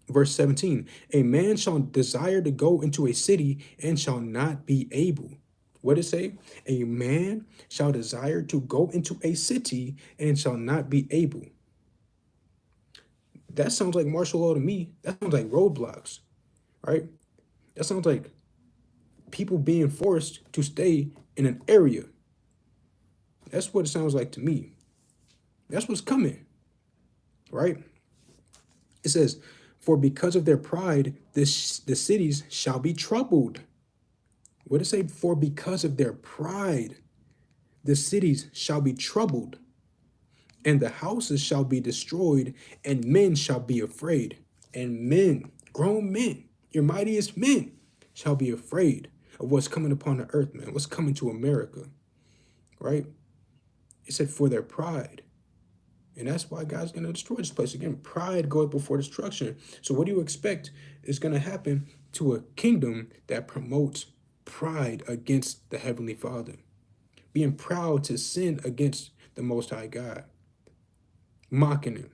Verse 17, a man shall desire to go into a city and shall not be able. What does it say? A man shall desire to go into a city and shall not be able. That sounds like martial law to me. That sounds like roadblocks, right? That sounds like people being forced to stay in an area. That's what it sounds like to me. That's what's coming, right? It says, for because of their pride, the cities shall be troubled. What does it say? For because of their pride, the cities shall be troubled, and the houses shall be destroyed, and men shall be afraid. And men, grown men, your mightiest men, shall be afraid of what's coming upon the earth, man, what's coming to America, right? It said for their pride. And that's why God's going to destroy this place. Again, pride goes before destruction. So what do you expect is going to happen to a kingdom that promotes pride against the Heavenly Father? Being proud to sin against the Most High God. Mocking him.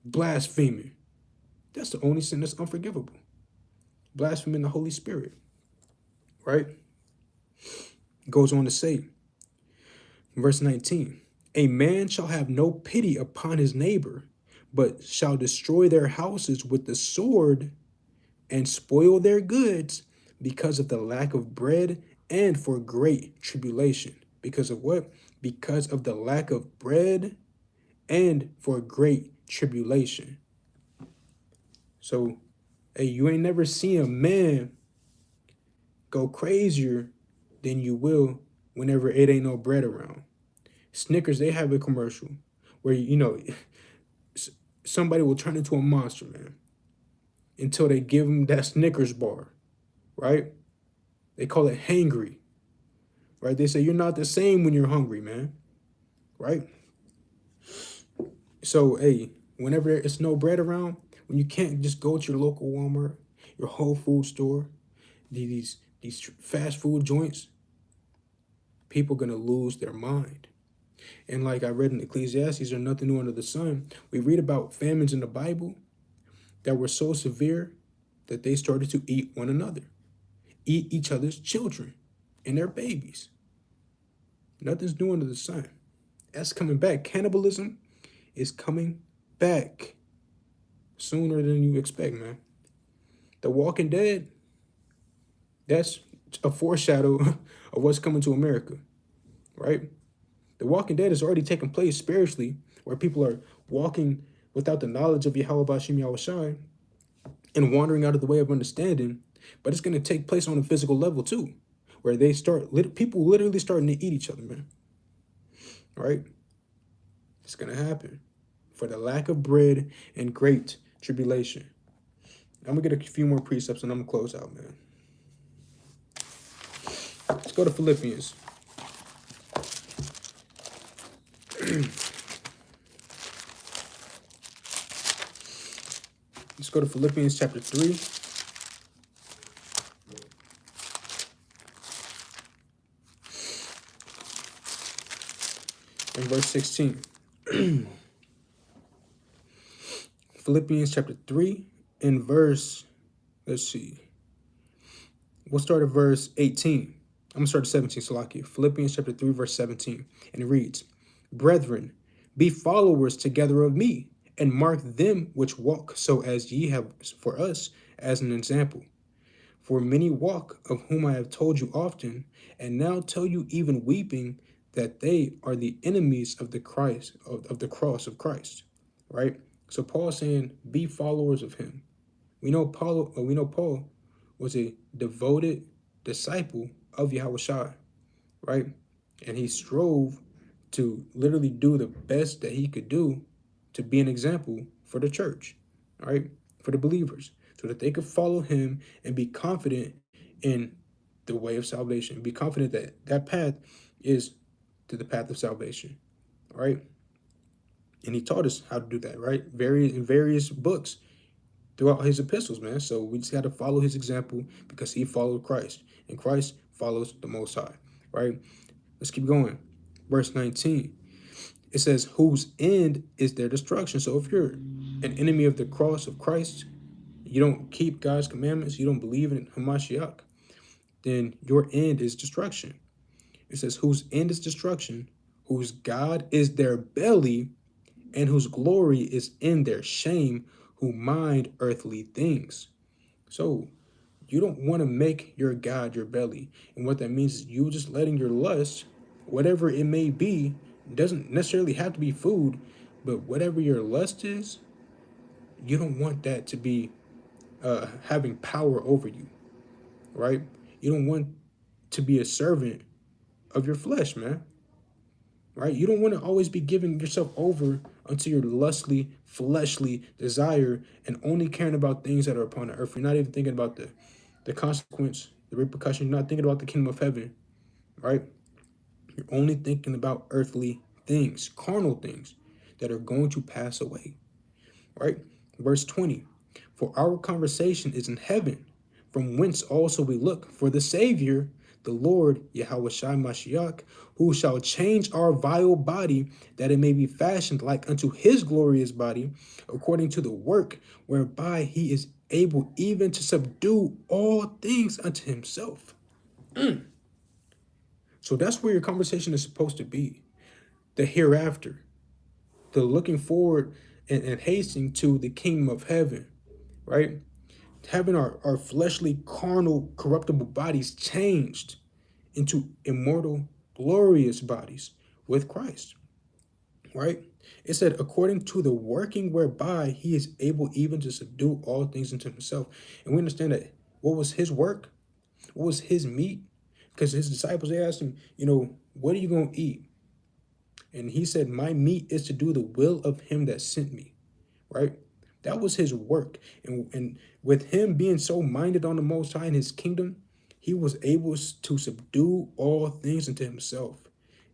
Blaspheming. That's the only sin that's unforgivable. Blaspheming the Holy Spirit. Right? Goes on to say, verse 19, a man shall have no pity upon his neighbor, but shall destroy their houses with the sword and spoil their goods because of the lack of bread and for great tribulation. Because of what? Because of the lack of bread and for great tribulation. So, hey, you ain't never seen a man go crazier than you will whenever it ain't no bread around. Snickers, they have a commercial where, somebody will turn into a monster, man, until they give them that Snickers bar, right? They call it hangry, right? They say you're not the same when you're hungry, man, right? So, hey, whenever it's no bread around, when you can't just go to your local Walmart, your Whole Food store, these fast food joints, people are going to lose their mind. And like I read in Ecclesiastes, are nothing new under the sun. We read about famines in the Bible that were so severe that they started to eat one another, eat each other's children and their babies. Nothing's new under the sun. That's coming back. Cannibalism is coming back sooner than you expect, man. The Walking Dead, that's a foreshadow of what's coming to America, right? The Walking Dead has already taken place spiritually, where people are walking without the knowledge of Yahweh Bashim Yahushai and wandering out of the way of understanding. But it's going to take place on a physical level too, where people literally starting to eat each other, man. Right? It's going to happen for the lack of bread and great tribulation. I'm going to get a few more precepts and I'm going to close out, man. Let's go to Philippians. Let's go to Philippians chapter 3 and verse 16. Philippians chapter 3 and verse, let's see. We'll start at verse 18. I'm going to start at 17, Salakia. Philippians chapter 3, verse 17. And it reads, Brethren, be followers together of me, and mark them which walk so as ye have for us as an example. For many walk, of whom I have told you often, and now tell you even weeping, that they are the enemies of the Christ, of the cross of Christ. Right? So Paul's saying, be followers of him. We know Paul was a devoted disciple of Yahushua, right? And he strove to literally do the best that he could do to be an example for the church, right? For the believers, so that they could follow him and be confident in the way of salvation. Be confident that that path is to the path of salvation, right? And he taught us how to do that, right? In various books throughout his epistles, man. So we just got to follow his example because he followed Christ, and Christ follows the Most High, right? Let's keep going. Verse 19, it says, whose end is their destruction. So if you're an enemy of the cross of Christ, you don't keep God's commandments, you don't believe in Hamashiach, then your end is destruction. It says, whose end is destruction, whose God is their belly, and whose glory is in their shame, who mind earthly things. So you don't want to make your God your belly. And what that means is you just letting your lust, whatever it may be, doesn't necessarily have to be food, but whatever your lust is, you don't want that to be having power over you, right? You don't want to be a servant of your flesh, man. Right? You don't want to always be giving yourself over unto your lustly, fleshly desire and only caring about things that are upon the earth. You're not even thinking about the consequence, the repercussion. You're not thinking about the kingdom of heaven, right? You're only thinking about earthly things, carnal things that are going to pass away, right? Verse 20, for our conversation is in heaven, from whence also we look for the Savior, the Lord, Yahushua Mashiach, who shall change our vile body, that it may be fashioned like unto his glorious body, according to the work whereby he is able even to subdue all things unto himself. So that's where your conversation is supposed to be. The hereafter, the looking forward and hastening to the kingdom of heaven, right? Having our fleshly, carnal, corruptible bodies changed into immortal, glorious bodies with Christ, right? It said, according to the working whereby he is able even to subdue all things unto himself. And we understand that what was his work? What was his meat? Because his disciples, they asked him, what are you going to eat? And he said, my meat is to do the will of him that sent me, right? That was his work. And with him being so minded on the Most High in his kingdom, he was able to subdue all things unto himself,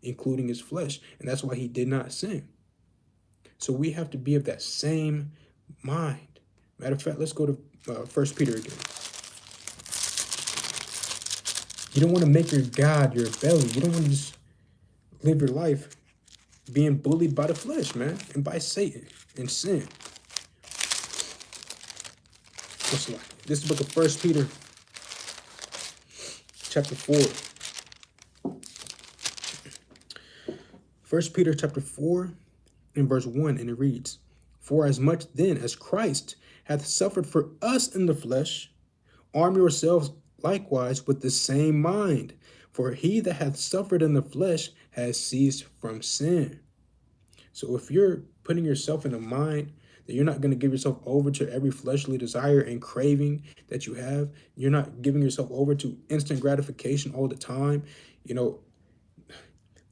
including his flesh. And that's why he did not sin. So we have to be of that same mind. Matter of fact, let's go to 1 Peter again. You don't want to make your God your belly. You don't want to just live your life being bullied by the flesh, man, and by Satan and sin. This is the book of 1 Peter, chapter 4. 1 Peter chapter 4 and verse 1, and it reads, for as much then as Christ hath suffered for us in the flesh, arm yourselves likewise with the same mind. For he that hath suffered in the flesh has ceased from sin. So if you're putting yourself in a mind that you're not going to give yourself over to every fleshly desire and craving that you have, you're not giving yourself over to instant gratification all the time,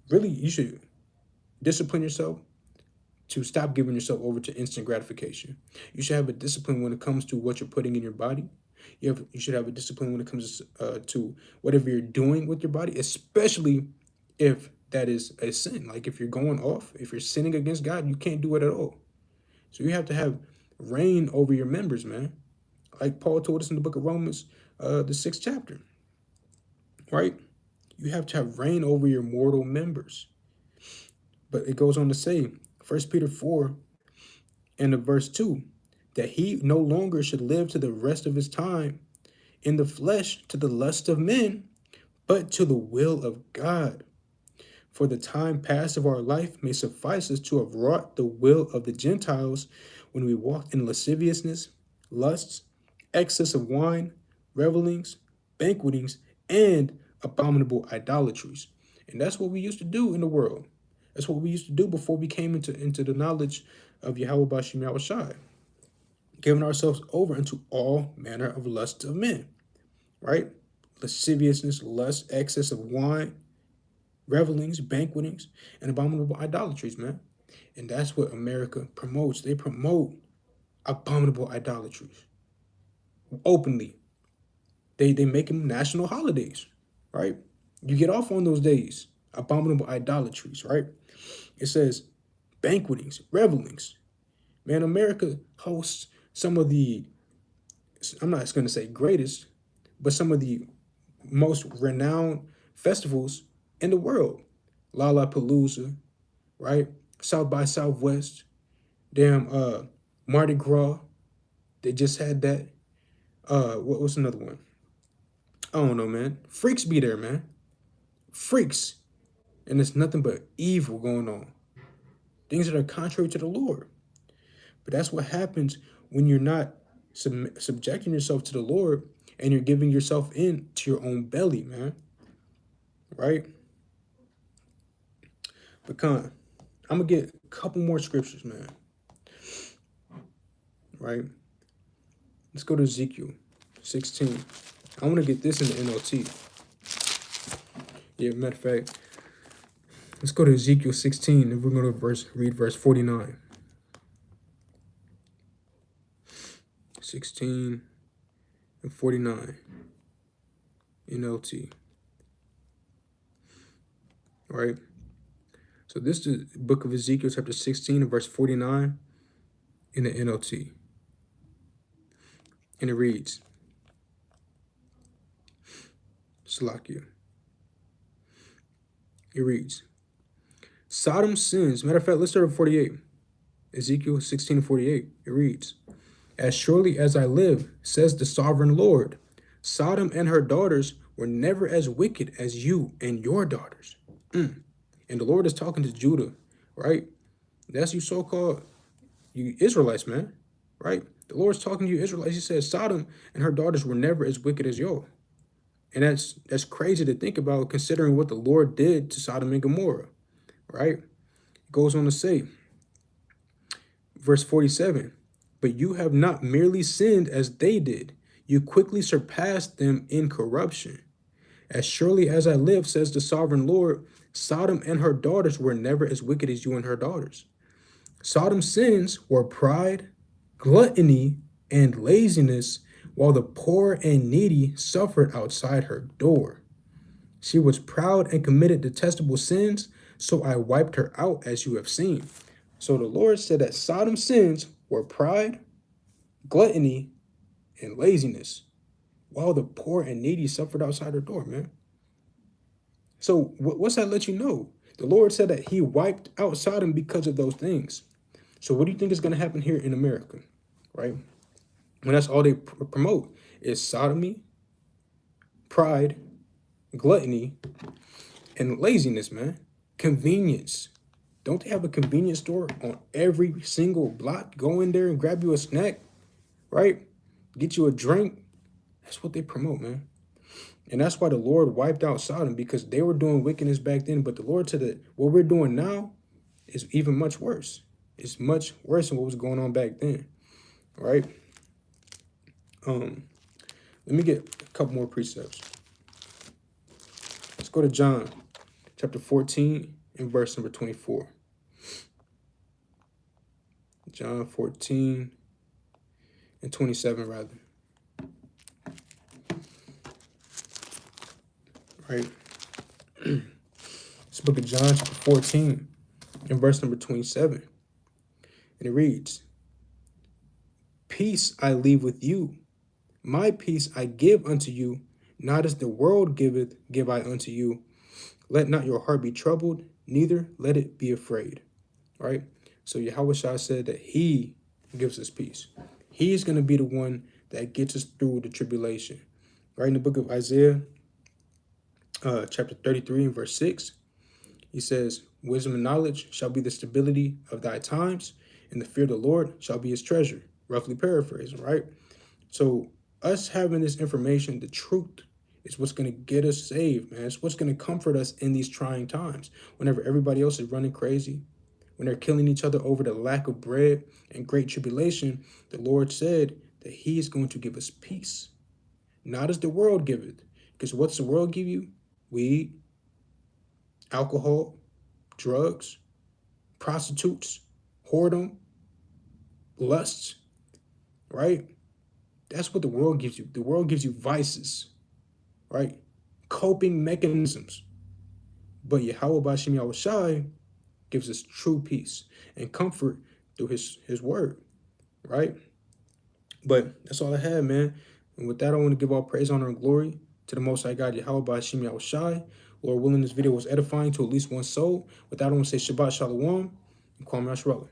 really you should discipline yourself to stop giving yourself over to instant gratification. You should have a discipline when it comes to what you're putting in your body. You should have a discipline when it comes to whatever you're doing with your body, especially if that is a sin. Like if you're going off, if you're sinning against God, you can't do it at all. So you have to have reign over your members, man. Like Paul told us in the book of Romans, the 6th chapter, right? You have to have reign over your mortal members. But it goes on to say, 1 Peter 4 and the verse 2, that he no longer should live to the rest of his time in the flesh to the lust of men, but to the will of God. For the time past of our life may suffice us to have wrought the will of the Gentiles when we walked in lasciviousness, lusts, excess of wine, revelings, banquetings, and abominable idolatries. And that's what we used to do in the world. That's what we used to do before we came into the knowledge of Yahweh Bashim Yahushai, giving ourselves over into all manner of lusts of men, right? Lasciviousness, lust, excess of wine, revelings, banquetings, and abominable idolatries, man. And that's what America promotes. They promote abominable idolatries openly. They make them national holidays, right? You get off on those days. Abominable idolatries, right? It says banquetings, revelings. Man, America hosts some of the, I'm not going to say greatest, but some of the most renowned festivals in the world. Lollapalooza, right? South by Southwest, damn Mardi Gras. They just had that. What's another one? I don't know, man. Freaks be there, man. Freaks. And there's nothing but evil going on. Things that are contrary to the Lord. But that's what happens when you're not subjecting yourself to the Lord and you're giving yourself in to your own belly, man. Right? But I'm going to get a couple more scriptures, man. Right? Let's go to Ezekiel 16. I want to get this in the NLT. Yeah, matter of fact, let's go to Ezekiel 16 and we're going to read verse 49. 16 and 49. NLT. Right? So this is the book of Ezekiel chapter 16 and verse 49 in the NLT. And it reads, Salakia. It reads, Sodom sins. Matter of fact, let's start at 48. Ezekiel 16 and 48. It reads, As surely as I live, says the sovereign Lord, Sodom and her daughters were never as wicked as you and your daughters. And the Lord is talking to Judah, right? That's you so-called, you Israelites, man, right? The Lord's talking to you Israelites. He says Sodom and her daughters were never as wicked as y'all. And that's crazy to think about considering what the Lord did to Sodom and Gomorrah, right? It goes on to say, verse 47, But you have not merely sinned as they did. You quickly surpassed them in corruption. As surely as I live, says the sovereign Lord, Sodom and her daughters were never as wicked as you and her daughters. Sodom's sins were pride, gluttony, and laziness, while the poor and needy suffered outside her door. She was proud and committed detestable sins, so I wiped her out, as you have seen. So the Lord said that Sodom's sins were pride, gluttony, and laziness, while the poor and needy suffered outside her door, man. So what's that let you know? The Lord said that he wiped out Sodom because of those things. So what do you think is going to happen here in America, right? When that's all they promote is sodomy, pride, gluttony, and laziness, man. Convenience. Don't they have a convenience store on every single block? Go in there and grab you a snack, right? Get you a drink. That's what they promote, man. And that's why the Lord wiped out Sodom, because they were doing wickedness back then. But the Lord said that what we're doing now is even much worse. It's much worse than what was going on back then, right? Let me get a couple more precepts. Let's go to John chapter 14 and verse number 24. John 14 and 27, rather. Right? This book of John, chapter 14, and verse number 27. And it reads, "Peace I leave with you, my peace I give unto you, not as the world giveth, give I unto you. Let not your heart be troubled, neither let it be afraid." Right? So Yahweh Shai said that he gives us peace. He's going to be the one that gets us through the tribulation. Right in the book of Isaiah, chapter 33 and verse 6, he says, "Wisdom and knowledge shall be the stability of thy times, and the fear of the Lord shall be his treasure." Roughly paraphrasing, right? So us having this information, the truth, is what's going to get us saved, man. It's what's going to comfort us in these trying times. Whenever everybody else is running crazy, when they're killing each other over the lack of bread and great tribulation, the Lord said that he is going to give us peace. Not as the world giveth. Because what's the world give you? Weed, alcohol, drugs, prostitutes, whoredom, lusts, right? That's what the world gives you. The world gives you vices, right? Coping mechanisms. But Yahweh Bashim Yahushai gives us true peace and comfort through his word, right? But that's all I had, man. And with that, I want to give all praise, honor, and glory to the Most High God, Yahweh Bashim Yahushai. Lord willing, this video was edifying to at least one soul. With that, I want to say Shabbat Shalom and Kwame Yashua.